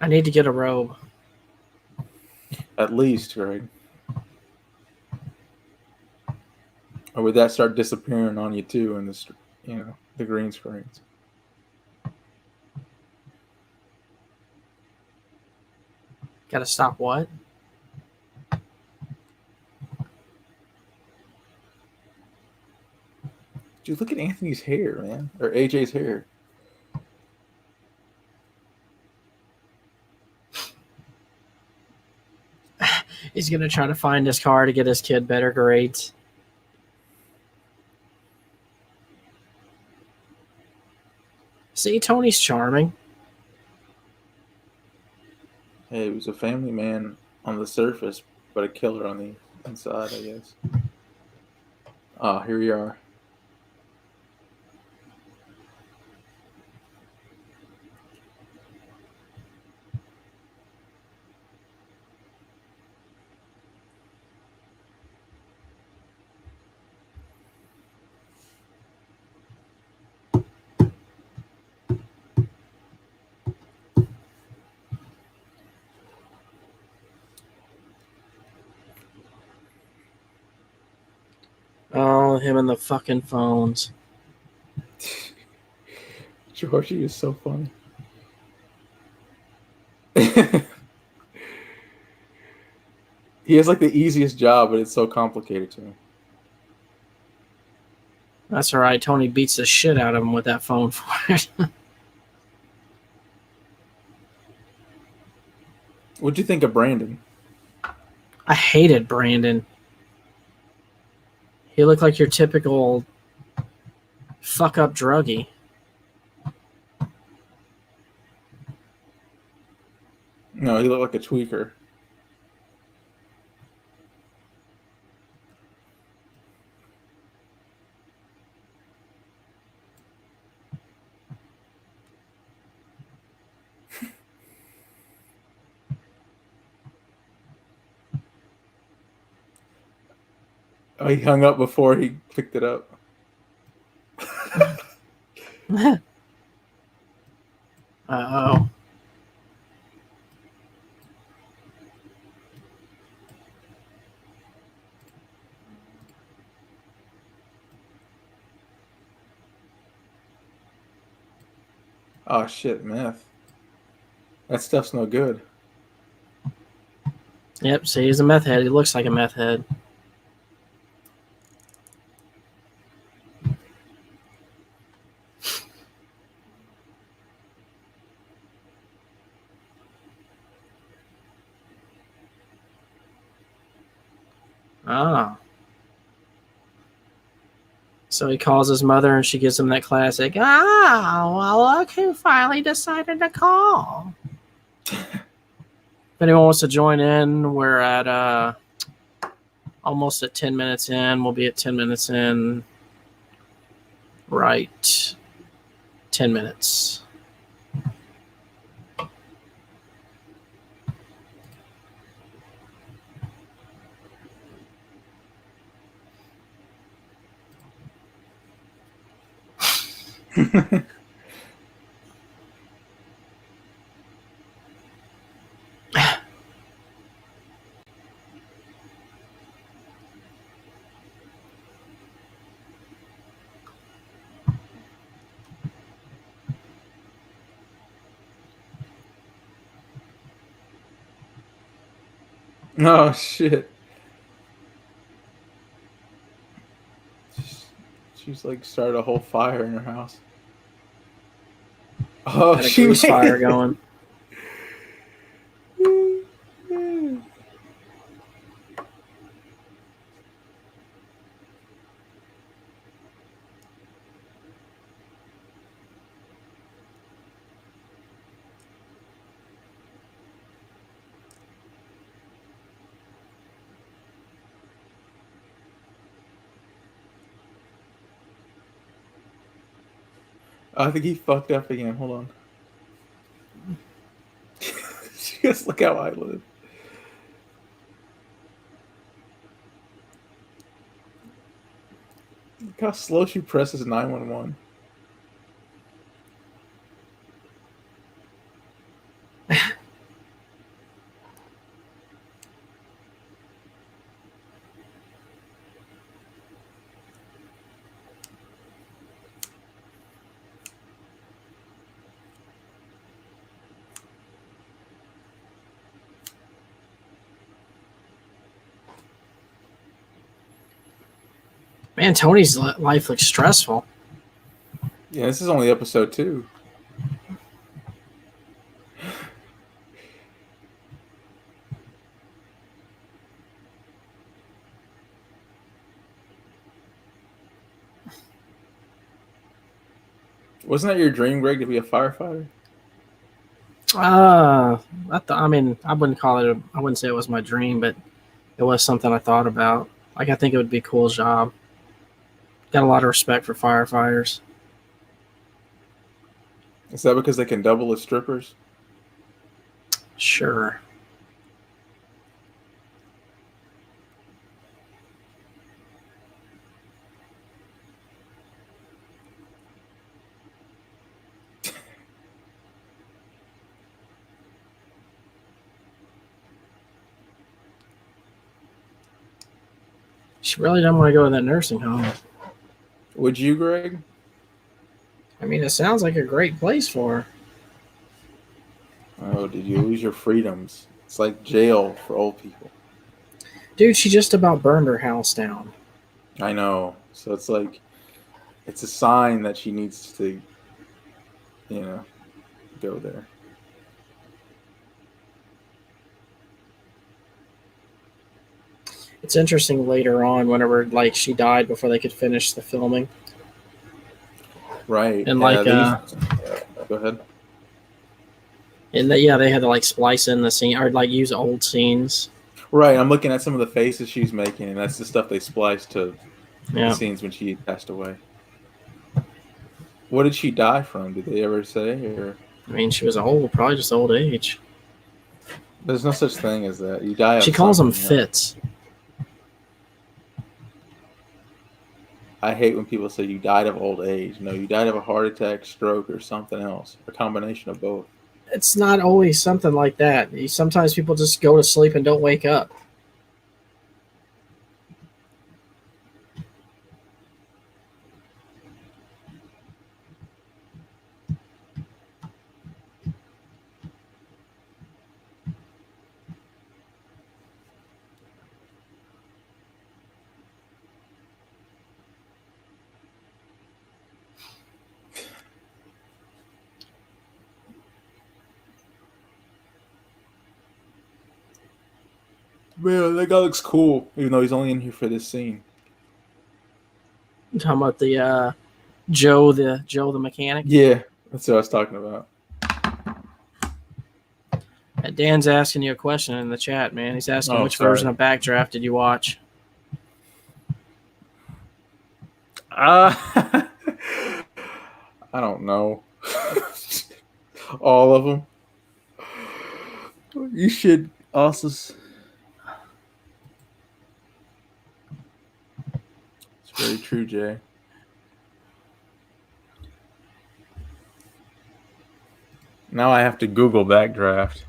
I need to get a robe. At least, Greg. Or would that start disappearing on you too in the the green screens? Got to stop what? Dude, look at Anthony's hair, man, or AJ's hair. He's gonna try to find his car to get his kid better grades. See, Tony's charming. Hey, he was a family man on the surface, but a killer on the inside, I guess. Ah, here we are. Oh, him and the fucking phones. Georgie is so funny. He has like the easiest job, but it's so complicated to him. That's all right. Tony beats the shit out of him with that phone for it. What'd you think of Brandon? I hated Brandon. He looked like your typical fuck up druggie. No, he looked like a tweaker. Oh, he hung up before he picked it up. Uh-oh. Oh shit, meth. That stuff's no good. Yep, see, he's a meth head. He looks like a meth head. Ah. So he calls his mother and she gives him that classic, well, look who finally decided to call. If anyone wants to join in, we're at almost at 10 minutes in. We'll be at 10 minutes in. Right. 10 minutes. Oh shit. She's like started a whole fire in her house. Oh, Got a she grease made fire it. going. I think he fucked up again. Hold on. Just look how I live. Look how slow she presses 911. Man, Tony's life looks stressful. Yeah, this is only episode 2. Wasn't that your dream, Greg, to be a firefighter? I mean, I wouldn't call it. I wouldn't say it was my dream, but it was something I thought about. Like, I think it would be a cool job. Got a lot of respect for firefighters. Is that because they can double as strippers? Sure. She really doesn't want to go to that nursing home. Would you, Greg? I mean, it sounds like a great place for her. Oh, did you lose your freedoms? It's like jail for old people. Dude, she just about burned her house down. I know. So it's like, it's a sign that she needs to, you know, go there. It's interesting later on, whenever like she died before they could finish the filming, Right. and Yeah, like they used, go ahead. yeah, they had to like splice in the scene or like use old scenes. Right. I'm looking at some of the faces she's making, and that's the stuff they spliced to the Yeah, scenes when she passed away. What did she die from? Did they ever say? Or I mean, she was old, probably just old age. there's no such thing as that. You die She of calls them something. Right? fits. I hate when people say you died of old age. No, you died of a heart attack, stroke, or something else. A combination of both. It's not always something like that. Sometimes people just go to sleep and don't wake up. Man, that guy looks cool, even though he's only in here for this scene. I'm talking about the Joe the mechanic. Yeah, that's what I was talking about. Dan's asking you a question in the chat, man. He's asking which version of Backdraft did you watch? I don't know. All of them. You should also. It's very true, Jay. Now I have to Google Backdraft.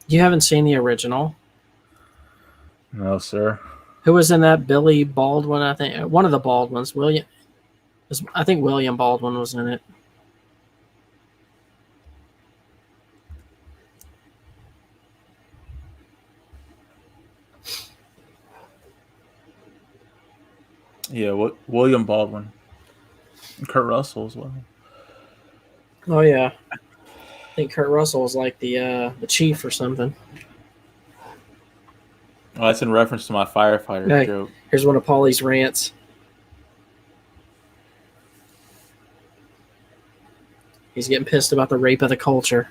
You haven't seen the original? No, sir. Who was in that? Billy Baldwin, I think. One of the Baldwins. I think William Baldwin was in it. Yeah, William Baldwin. And Kurt Russell as well. Oh yeah, I think Kurt Russell was like the chief or something. Oh, that's in reference to my firefighter joke. Here's one of Paulie's rants. He's getting pissed about the rape of the culture.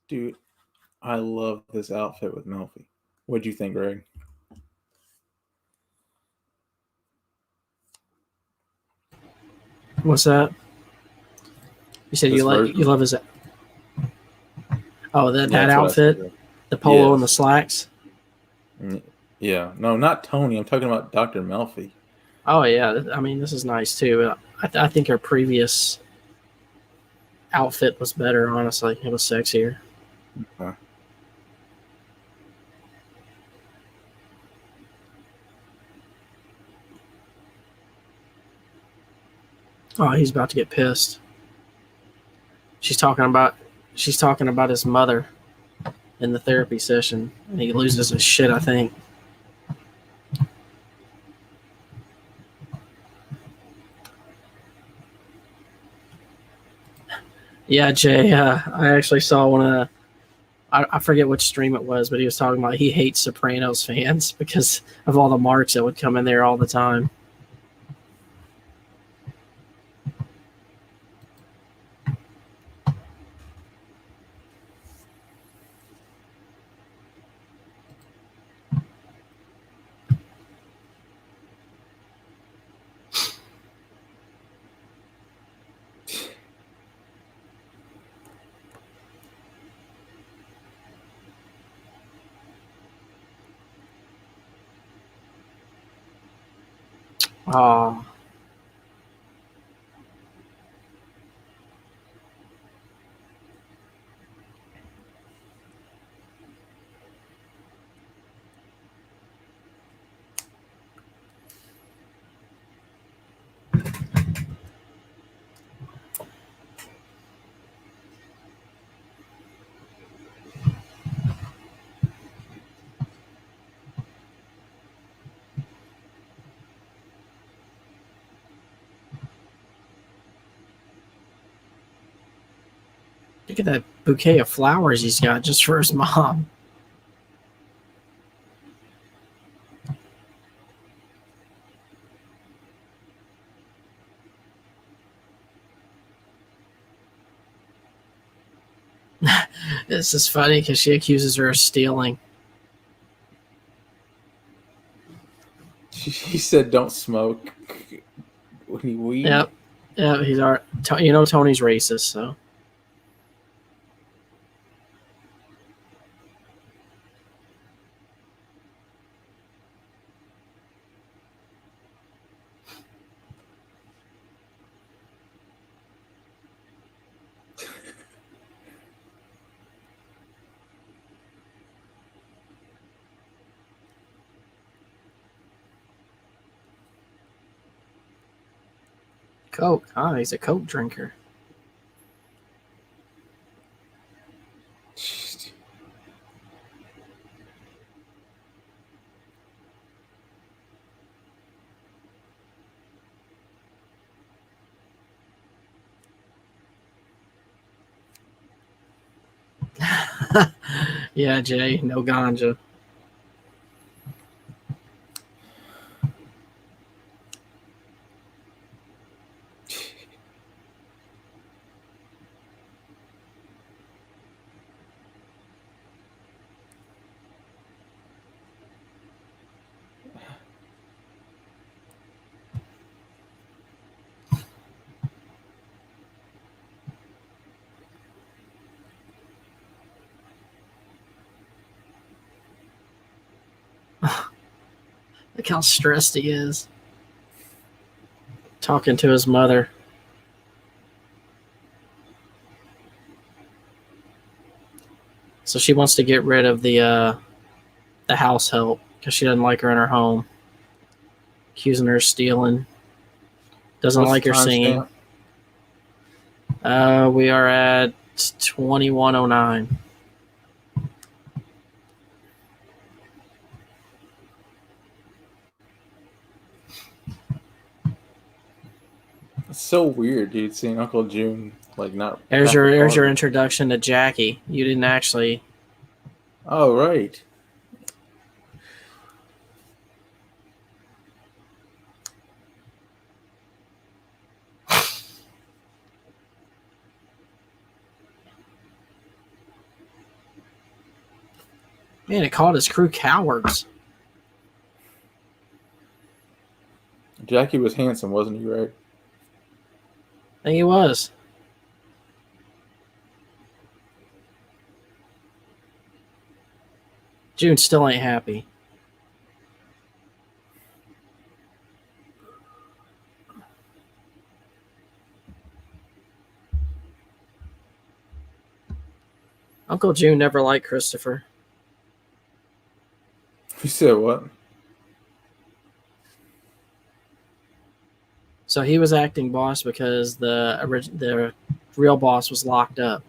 Dude, I love this outfit with Melfi. What'd you think, Greg? What's that? You said you love his. Oh, that outfit, the polo and the slacks. Yeah, no, not Tony. I'm talking about Dr. Melfi. Oh yeah, I mean this is nice too. I think her previous outfit was better. Honestly, it was sexier. Okay. Oh, he's about to get pissed. She's talking about his mother in the therapy session, and he loses his shit, I think. Yeah, Jay. I actually saw one of I forget which stream it was, but he was talking about he hates Sopranos fans because of all the marks that would come in there all the time. Oh, look at that bouquet of flowers he's got just for his mom. This is funny because she accuses her of stealing. He said, "Don't smoke." Weed. Yep. Yeah, he's our. Tony's racist, so. Coke. Ah, he's a Coke drinker. Yeah, Jay, no ganja. Look how stressed he is. Talking to his mother. So she wants to get rid of the house help because she doesn't like her in her home. Accusing her of stealing. Doesn't What's like the her singing. timestamp? We are at 21:09. It's so weird, dude. Seeing Uncle June like not There's back your with there's your Barbara. introduction to Jackie. You didn't actually. Oh right. Man, it called his crew cowards. Jackie was handsome, wasn't he? Right. I think he was. June still ain't happy. Uncle June never liked Christopher. You said what? So he was acting boss because the real boss was locked up.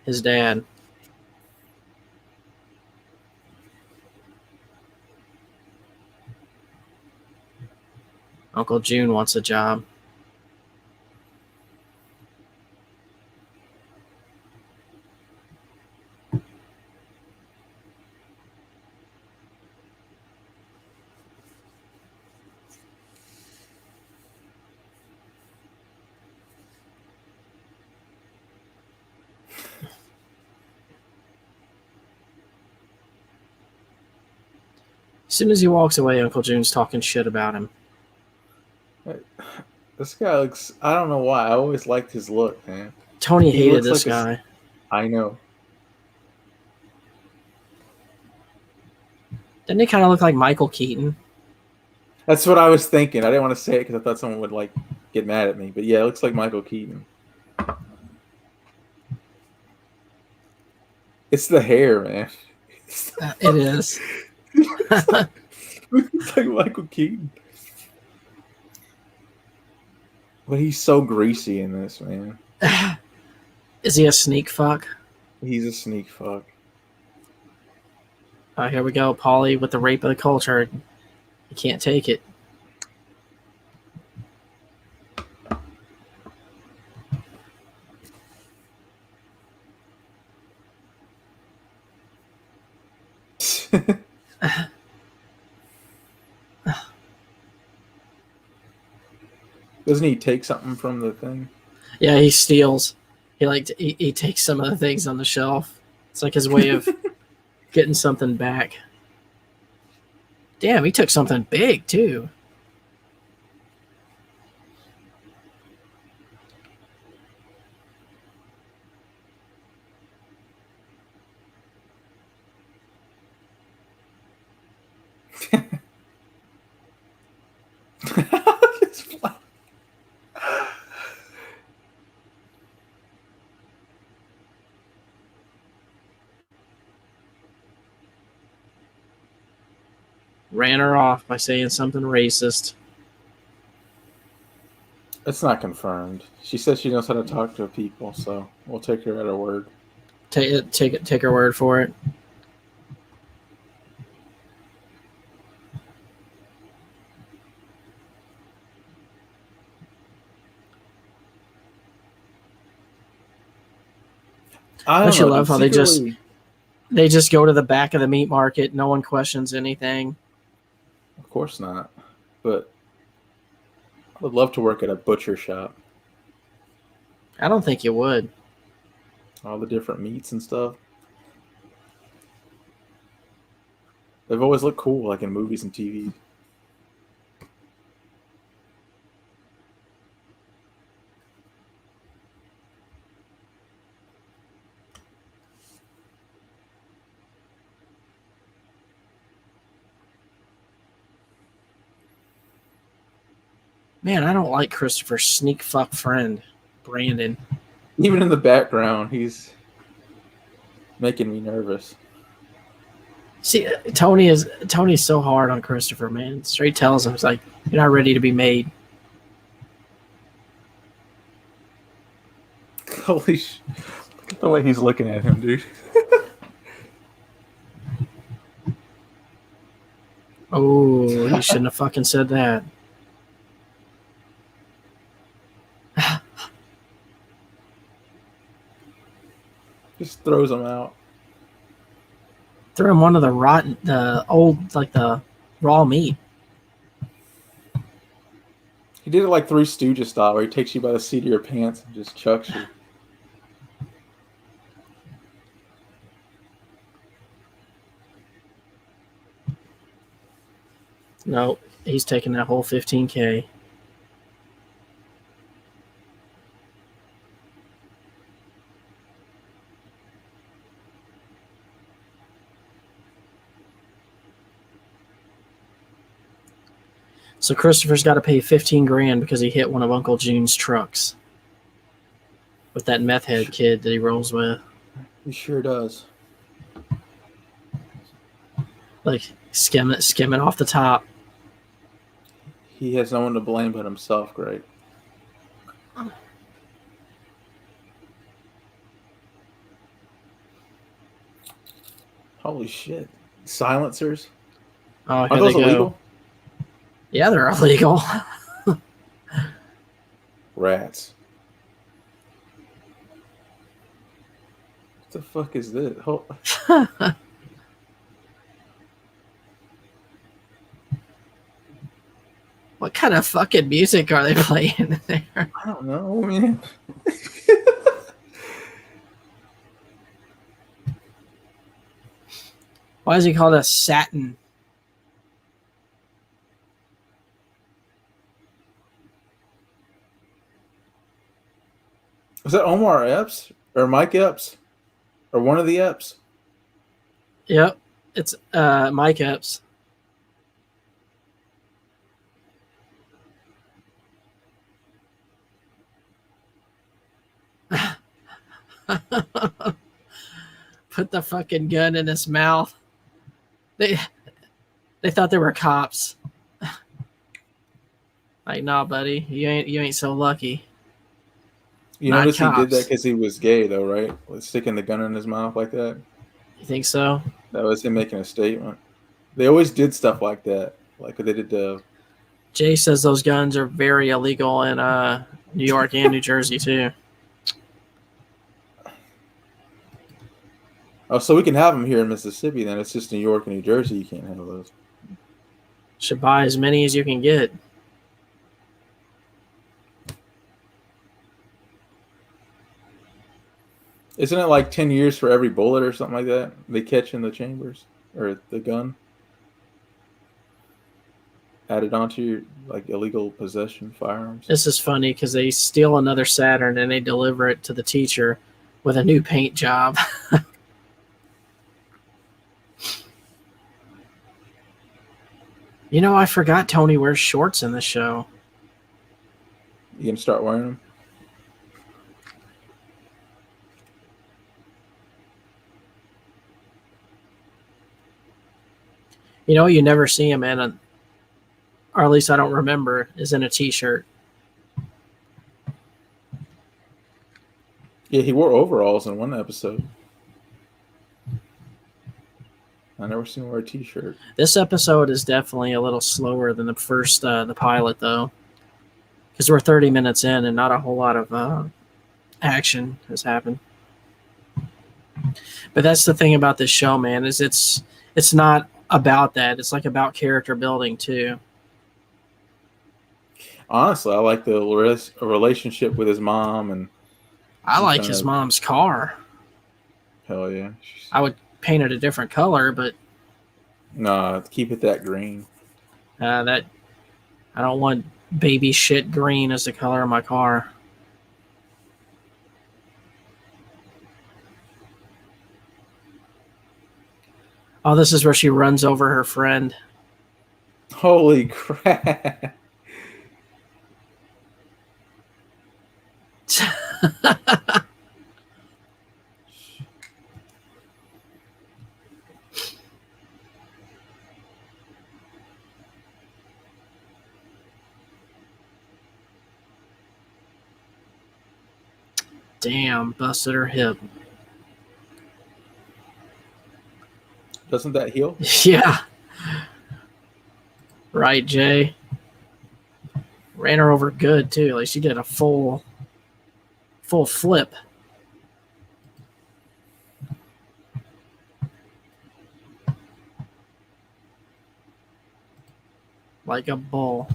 His dad. Uncle June wants a job. As soon as he walks away, Uncle June's talking shit about him. This guy looks. I don't know why. I always liked his look, man. Tony He hated looks this like guy. I know. Didn't he kind of look like Michael Keaton? That's what I was thinking. I didn't want to say it because I thought someone would like get mad at me. But yeah, it looks like Michael Keaton. It's the hair, man. It is. It's like Michael Keaton. But he's so greasy in this, man. Is he a sneak fuck? He's a sneak fuck. Here we go, Paulie with the rape of the culture. You can't take it. Doesn't he take something from the thing? Yeah, he steals. He takes some of the things on the shelf. It's like his way of getting something back. Damn, he took something big too. Ran her off by saying something racist. It's not confirmed. She says she knows how to talk to people, so we'll take her at her word. Take her word for it. Don't you love how they just go to the back of the meat market? No one questions anything. Of course not. But I would love to work at a butcher shop. I don't think you would. All the different meats and stuff. They've always looked cool, like in movies and TV. Man, I don't like Christopher's sneak fuck friend, Brandon. Even in the background, he's making me nervous. See, Tony's so hard on Christopher, man. Straight tells him, it's like, you're not ready to be made. Holy sh! Look at the way he's looking at him, dude. Oh, you shouldn't have fucking said that. Just throws him out. Throw him one of the raw meat. He did it like Three Stooges style, where he takes you by the seat of your pants and just chucks you. No, he's taking that whole $15K. So Christopher's got to pay $15,000 because he hit one of Uncle June's trucks with that meth head kid that he rolls with. He sure does. Like skimming off the top. He has no one to blame but himself, Greg. Holy shit. Silencers? Oh, Are here they those go. illegal? Yeah, they're illegal. Rats. What the fuck is this? What kind of fucking music are they playing there? I don't know, man. Why is he called a satin? Was that Omar Epps? Or Mike Epps? Or one of the Epps? Yep, it's Mike Epps. Put the fucking gun in his mouth. They thought they were cops. Like, nah, buddy, you ain't so lucky. You Not notice he did that cops. because he was gay, though, right? With sticking the gun in his mouth like that. You think so? That was him making a statement. They always did stuff like that. Like they did the... Jay says those guns are very illegal in New York and New Jersey too. Oh, so we can have them here in Mississippi, then. It's just New York and New Jersey you can't have those. Should buy as many as you can get. Isn't it like 10 years for every bullet or something like that they catch in the chambers? Or the gun? Added onto your, like, illegal possession firearms? This is funny because they steal another Saturn and they deliver it to the teacher with a new paint job. You know, I forgot Tony wears shorts in the show. You gonna start wearing them? You know, you never see him in a, or at least I don't remember, is in a t-shirt. Yeah, he wore overalls in one episode. I never seen him wear a t-shirt. This episode is definitely a little slower than the first, the pilot, though, because we're 30 minutes in and not a whole lot of action has happened. But that's the thing about this show, man, is it's not about that. It's like about character building too. Honestly, I like the relationship with his mom, and I like kinda, his mom's car. hell yeah. I would paint it a different color, but Nah, keep it that green. that I don't want baby shit green as the color of my car. Oh, this is where she runs over her friend. Holy crap. Damn, busted her hip. Doesn't that heal? Yeah. Right, Jay. Ran her over good too. Like she did a full flip. Like a bull.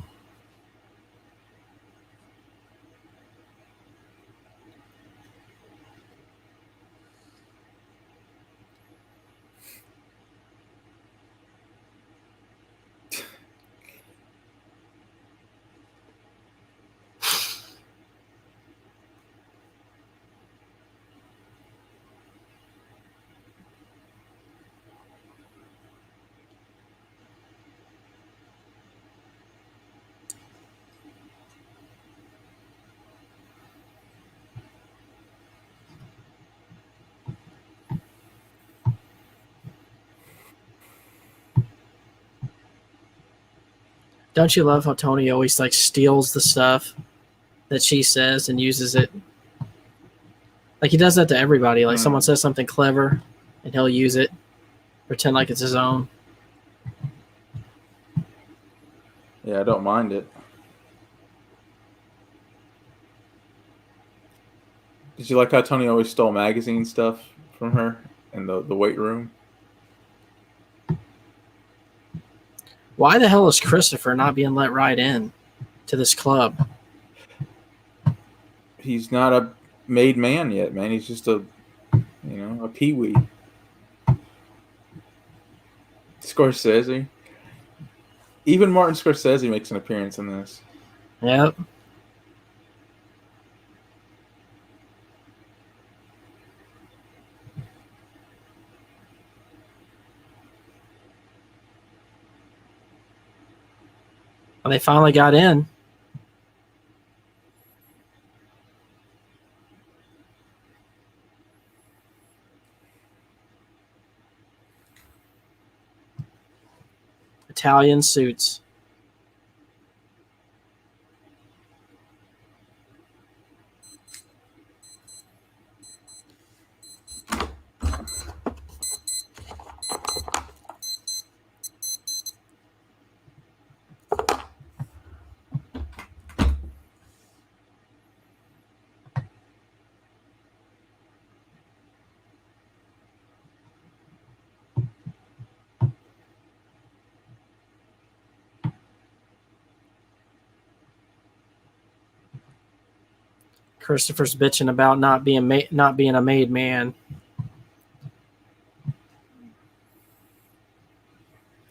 Don't you love how Tony always like steals the stuff that she says and uses it? Like he does that to everybody. Like someone says something clever, and he'll use it, pretend like it's his own. Yeah, I don't mind it. Did you like how Tony always stole magazine stuff from her in the weight room? Why the hell is Christopher not being let right in to this club? He's not a made man yet, man. He's just a peewee. Scorsese. Even Martin Scorsese makes an appearance in this. Yep. Well, they finally got in. Italian suits. Christopher's bitching about not being a made man.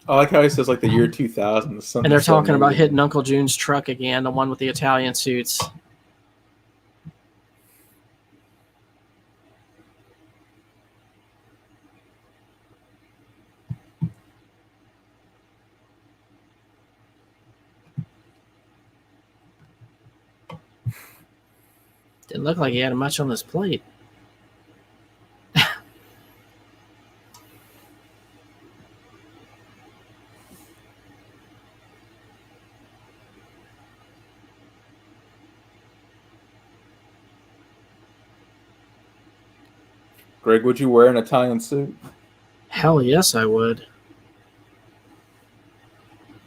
I like how he says like the year 2000. And they're talking about hitting Uncle June's truck again, the one with the Italian suits. Didn't look like he had much on his plate. Greg, would you wear an Italian suit? Hell yes, I would.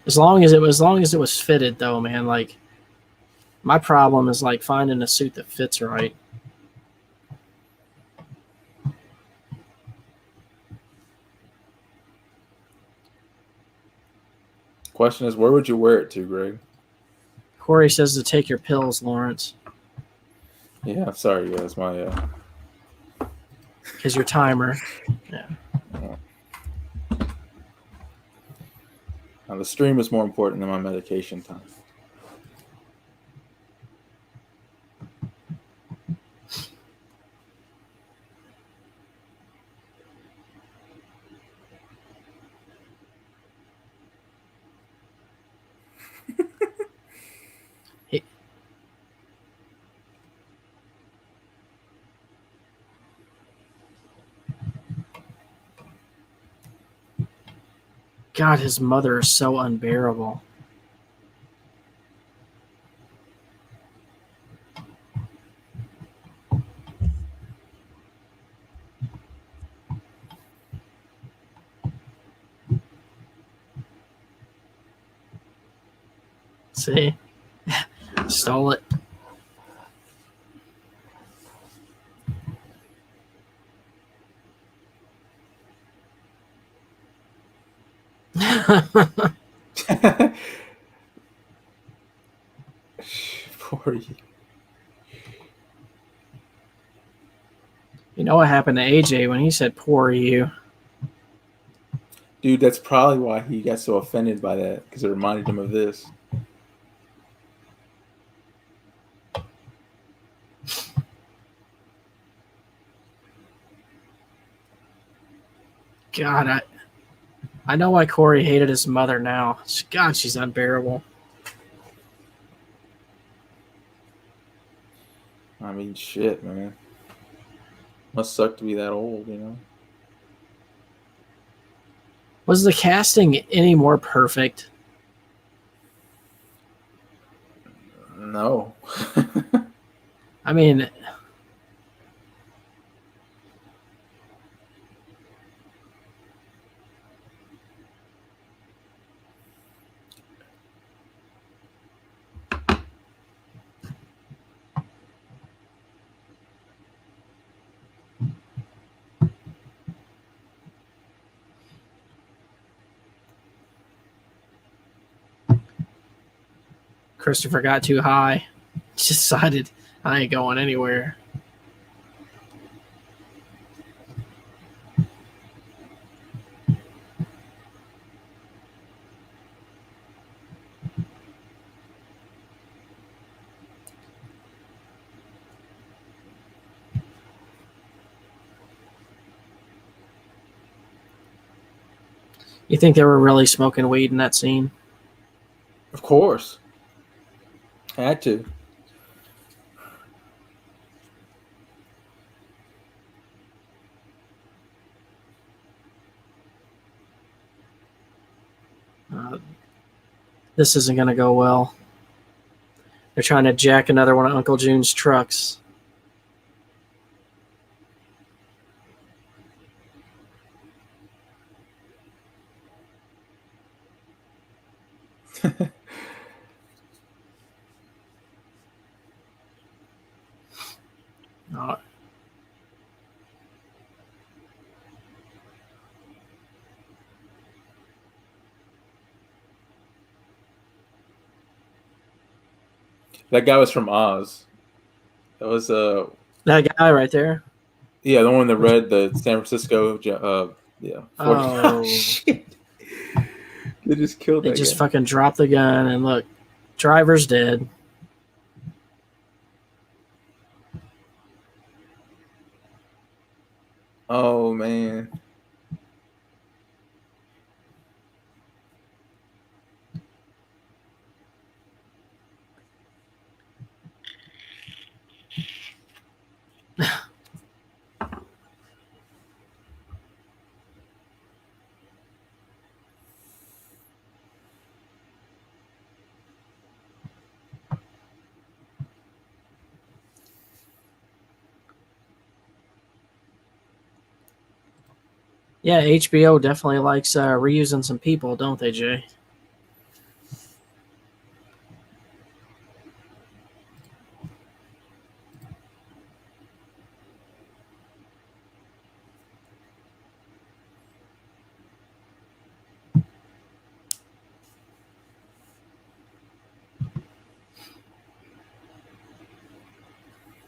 As long as it was fitted, though, man. Like, my problem is like finding a suit that fits right. Question is, where would you wear it to, Greg? Corey says to take your pills, Lawrence. Yeah, sorry, guys. My Because your timer. Yeah. Now, the stream is more important than my medication time. God, his mother is so unbearable. See? Stole it. Poor you. You know what happened to AJ when he said poor you? Dude, that's probably why he got so offended by that, because it reminded him of this. God, I know why Corey hated his mother now. God, she's unbearable. I mean, shit, man. Must suck to be that old, you know? Was the casting any more perfect? No. I mean, Christopher got too high. Just decided I ain't going anywhere. You think they were really smoking weed in that scene? Of course. Had to. This isn't going to go well. They're trying to jack another one of Uncle June's trucks. Uh, That guy was from Oz. That was that guy right there. yeah, the one that read the San Francisco yeah. Oh. Shit. They just killed They that just guy. fucking dropped the gun and look, driver's dead. Oh man. Yeah, HBO definitely likes reusing some people, don't they, Jay?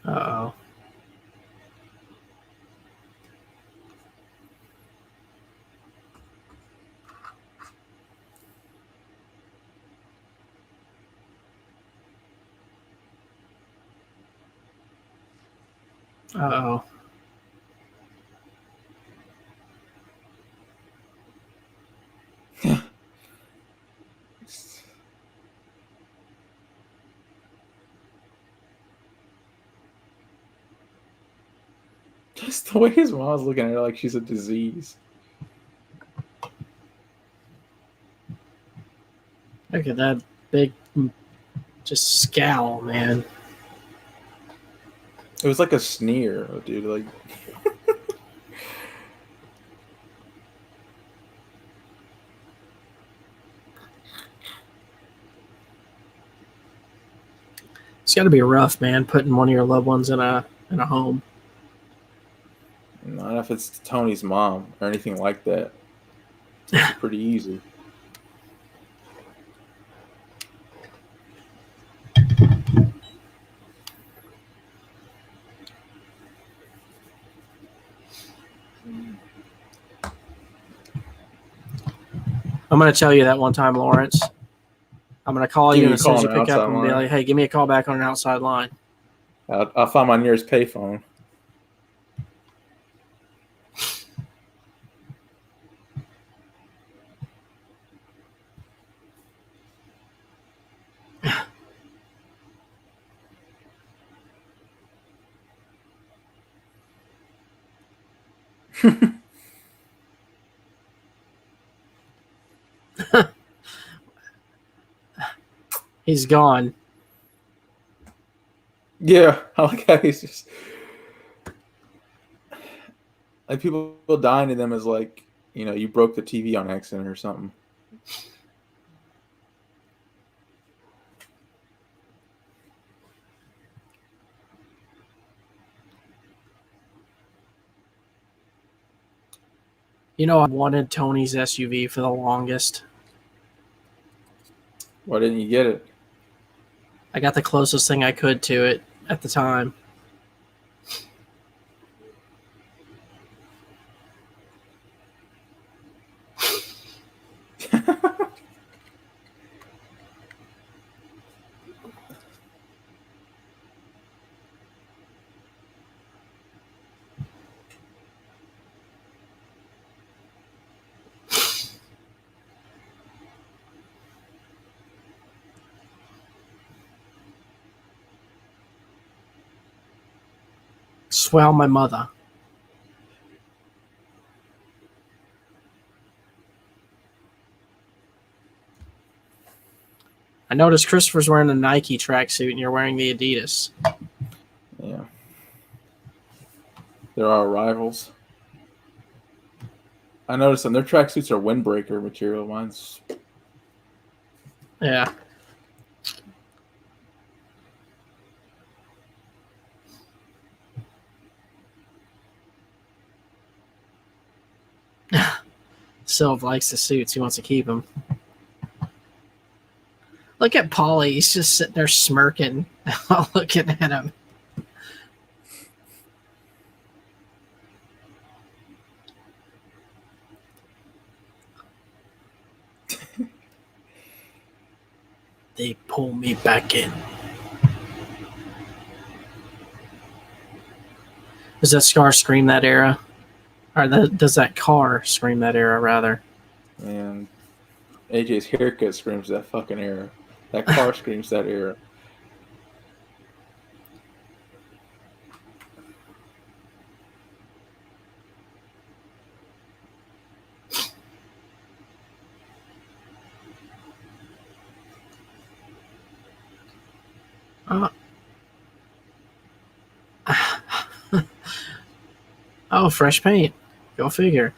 Uh-oh. Uh-oh. Just the way his mom's looking at her like she's a disease. Look at that big, just scowl, man. It was like a sneer, dude. Like It's got to be rough, man, putting one of your loved ones in a home. not if it's Tony's mom or anything like that. It's pretty easy. I'm going to tell you that one time, Lawrence. I'm going to call you, Dude, and you as soon as calling you an pick up, outside I'm going to be line? like, hey, give me a call back on an outside line. I'll find my nearest payphone. He's gone. Yeah, I like how he's just like people dying to them as like you broke the TV on accident or something. I wanted Tony's SUV for the longest. Why didn't you get it? I got the closest thing I could to it at the time. Swell my mother. I noticed Christopher's wearing a Nike tracksuit and you're wearing the Adidas. Yeah. There are rivals. I noticed them. Their tracksuits are windbreaker material. Mine's. Yeah. Sylv likes the suits. He wants to keep them. Look at Paulie. He's just sitting there smirking while looking at him. They pull me back in. Does that scar scream that era? Or does that car scream that era, rather? And AJ's haircut screams that fucking era. That car screams that era. Oh, fresh paint. Go figure.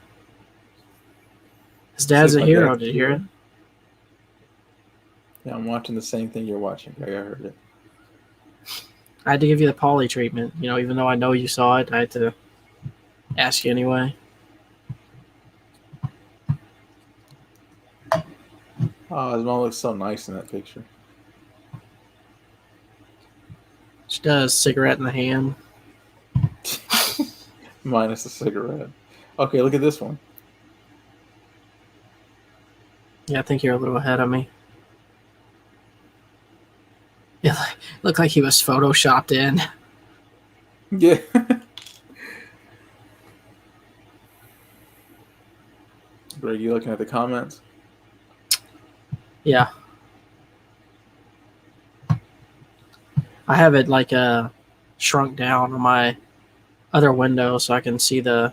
His dad's a hero. Did you hear it? Yeah, I'm watching the same thing you're watching. I heard it. I had to give you the Paulie treatment. Even though I know you saw it, I had to ask you anyway. Oh, his mom looks so nice in that picture. She does. Cigarette in the hand. Minus the cigarette. Okay, look at this one. Yeah, I think you're a little ahead of me. It looked like he was photoshopped in. Yeah. Greg, you looking at the comments? Yeah. I have it shrunk down on my other window so I can see the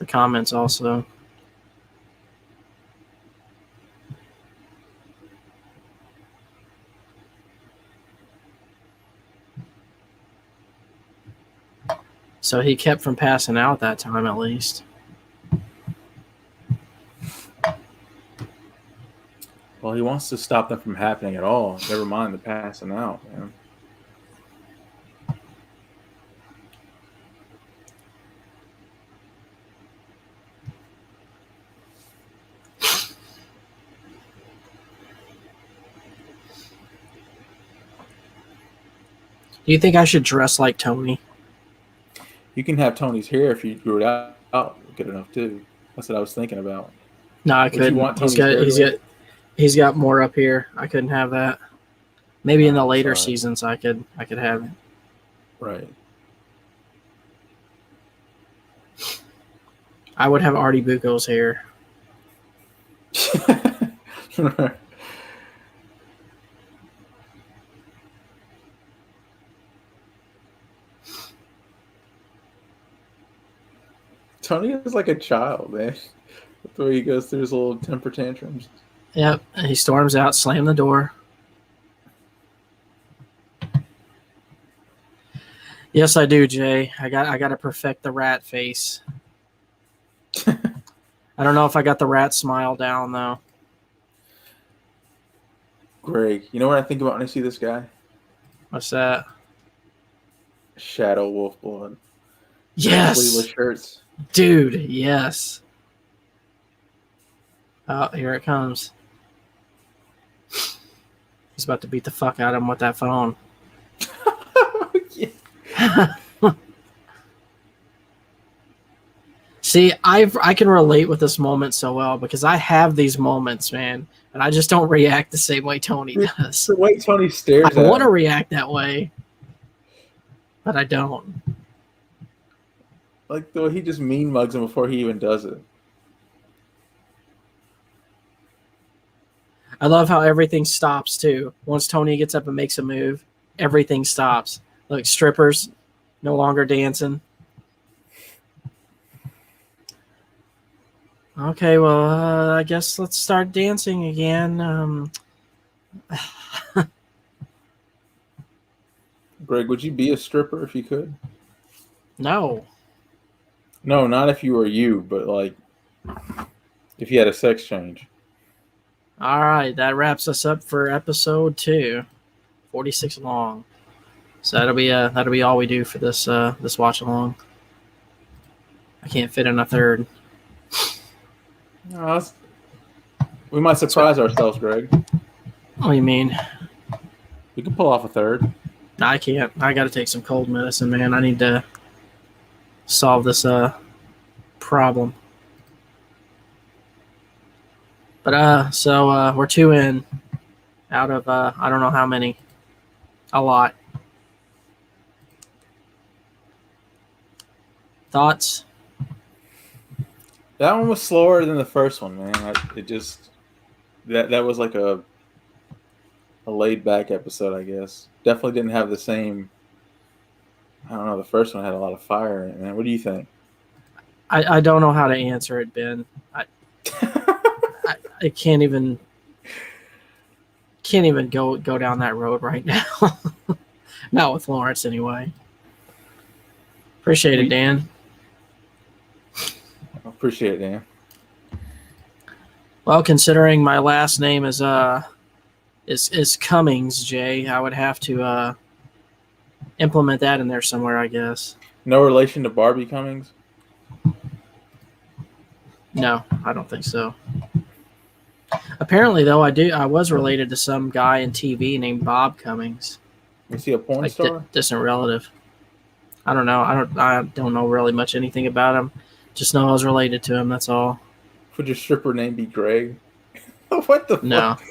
comments also. So he kept from passing out that time at least. Well, he wants to stop them from happening at all. Never mind the passing out, man. Do you think I should dress like Tony? You can have Tony's hair if you grew it out good enough too. That's what I was thinking about. No, I couldn't. He's got more up here. I couldn't have that. Maybe in the later seasons I could have it. Right. I would have Artie Bucco's hair. Tony is like a child, man. That's where he goes through his little temper tantrums. Yep. And he storms out, slam the door. Yes, I do, Jay. I got to perfect the rat face. I don't know if I got the rat smile down though. Greg, you know what I think about when I see this guy? What's that? Shadow Wolf Blood. Sleeveless Yes, shirts. dude. Yes. Oh, here it comes. He's about to beat the fuck out of him with that phone. Yeah. See, I can relate with this moment so well because I have these moments, man, and I just don't react the same way Tony Dude, does. the way Tony I stares at want to him. react that way, but I don't. Like the way he just mean mugs him before he even does it. I love how everything stops too. Once Tony gets up and makes a move, everything stops. Like strippers, no longer dancing. Okay, well, I guess let's start dancing again. Greg, would you be a stripper if you could? No. No, not if you were you, but like if you had a sex change. All right, that wraps us up for episode 2, 46 long. So that'll be all we do for this watch along. I can't fit in a third. No, we might surprise ourselves, Greg. What do you mean? We can pull off a third. I can't. I got to take some cold medicine, man. I need to solve this problem. But so we're 2 in out of I don't know how many. A lot. Thoughts? That one was slower than the first one, man. It just that was like a laid back episode, I guess. Definitely didn't have the same. I don't know. The first one had a lot of fire in it, man. What do you think? I don't know how to answer it, Ben. I can't even go down that road right now. Not with Lawrence, anyway. Appreciate it, Dan. I appreciate it, Dan. Well, considering my last name is Cummings, Jay, I would have to implement that in there somewhere, I guess. No relation to Barbie Cummings? No, I don't think so. Apparently, though, I was related to some guy in TV named Bob Cummings. Was he a porn Like star? distant relative. I don't know. I don't know really much anything about him. Just know I was related to him. That's all. Would your stripper name be Greg? What the No. fuck?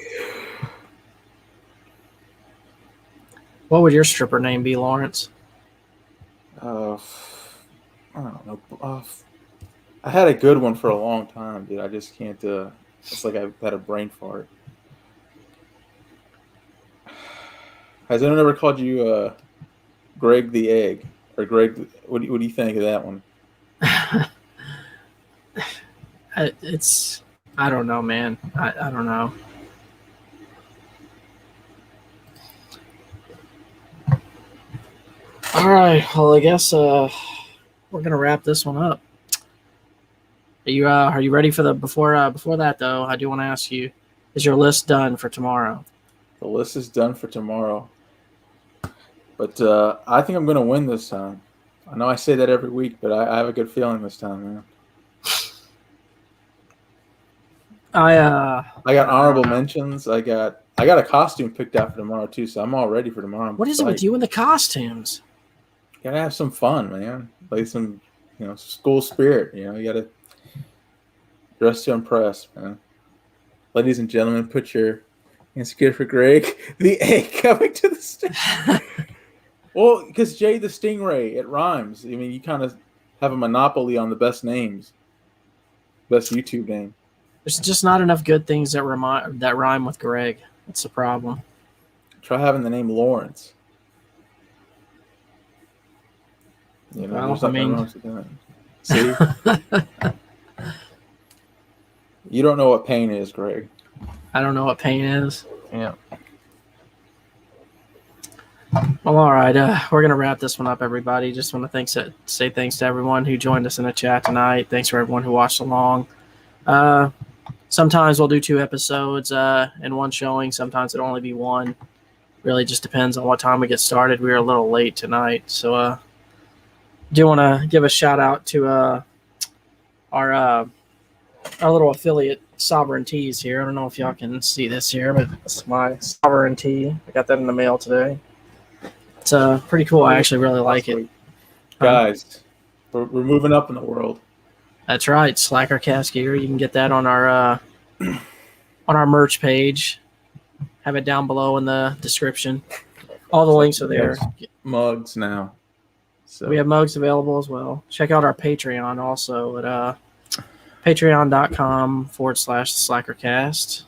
What would your stripper name be, Lawrence? I don't know. I had a good one for a long time, dude. I just can't. It's like I've had a brain fart. Has anyone ever called you Greg the Egg or Greg? What do you think of that one? It's I don't know, man. I don't know. All right. Well, I guess we're gonna wrap this one up. Are you ready for the before that though? I do want to ask you: is your list done for tomorrow? The list is done for tomorrow, but I think I'm going to win this time. I know I say that every week, but I have a good feeling this time, man. I got honorable mentions. I got a costume picked out for tomorrow too, so I'm all ready for tomorrow. What is it with you and the costumes? Gotta have some fun, man. Play some, school spirit. You gotta dress to impress, man. Ladies and gentlemen, put your hands together for Greg, the egg coming to the stage. Well, because Jay the Stingray, it rhymes. I mean, you kind of have a monopoly on the best names, best YouTube name. There's just not enough good things that rhyme with Greg. That's the problem. Try having the name Lawrence. Well, there's nothing wrong with that. See? You don't know what pain is, Greg. I don't know what pain is. Yeah. Well, all right. We're gonna wrap this one up, everybody. Just want to say thanks to everyone who joined us in the chat tonight. Thanks for everyone who watched along. Sometimes we'll do 2 episodes in one showing. Sometimes it'll only be one. Really just depends on what time we get started. We were a little late tonight, so do want to give a shout out to our little affiliate Sovereignties here. I don't know if y'all can see this here, but this is my Sovereignty. I got that in the mail today. It's pretty cool. I actually really like it. Guys, we're moving up in the world. That's right, Slackercast gear. You can get that on our merch page. Have it down below in the description. All the links are there. Mugs now. So we have mugs available as well. Check out our Patreon also at patreon.com/slackercast.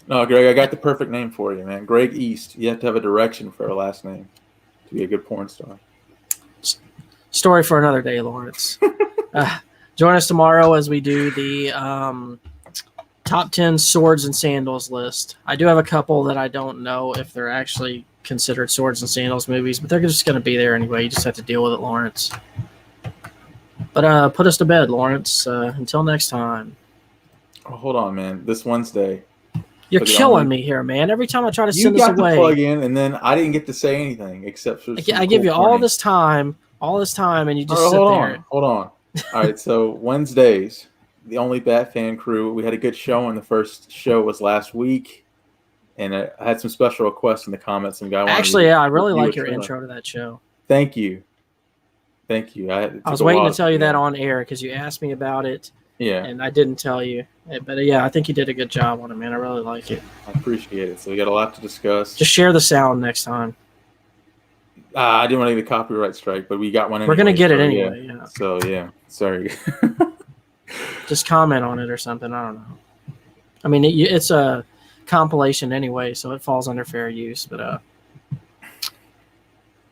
No, Greg, I got the perfect name for you, man. Greg East. You have to have a direction for our last name to be a good porn star. Story for another day, Lawrence. Join us tomorrow as we do the top 10 swords and sandals list. I do have a couple that I don't know if they're actually considered swords and sandals movies, but they're just going to be there anyway. You just have to deal with it, Lawrence. But put us to bed, Lawrence. Until next time. Oh, hold on, man. This Wednesday. You're killing me here, man. Every time I try to send you us got away. to plug in, and then I didn't get to say anything except for I give you all this time, and you just sit there. Hold on. All right, so Wednesdays, the Only Bat Fan Crew. We had a good show, and the first show was last week, and I had some special requests in the comments. Some guy actually, I really like your intro to that show. Thank you. I was waiting to tell you that on air because you asked me about it. Yeah, and I didn't tell you, but yeah, I think you did a good job on it, man. I really like it. I appreciate it. So we got a lot to discuss. Just share the sound next time. I didn't want to get a copyright strike, but we got one anyway. We're going to get it anyway. Yeah. So, yeah. Sorry. Just comment on it or something. I don't know. I mean, it's a compilation anyway, so it falls under fair use. But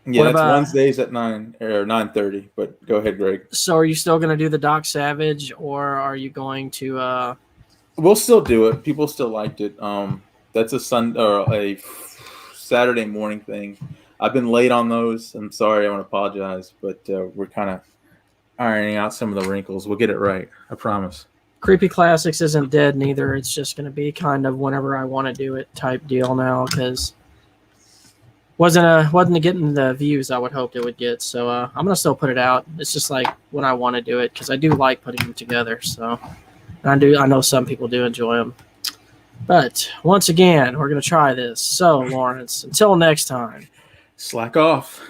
yeah, that's Wednesdays at 9 or 9:30. But go ahead, Greg. So are you still going to do the Doc Savage, or are you going to We'll still do it. People still liked it. That's a Saturday morning thing. I've been late on those. I'm sorry. I want to apologize, but we're kind of ironing out some of the wrinkles. We'll get it right. I promise. Creepy Classics isn't dead neither. It's just going to be kind of whenever I want to do it type deal now because wasn't getting the views I would hoped it would get. So I'm going to still put it out. It's just like when I want to do it because I do like putting them together. So I know some people do enjoy them. But once again, we're going to try this. So, Lawrence, until next time. Slack off.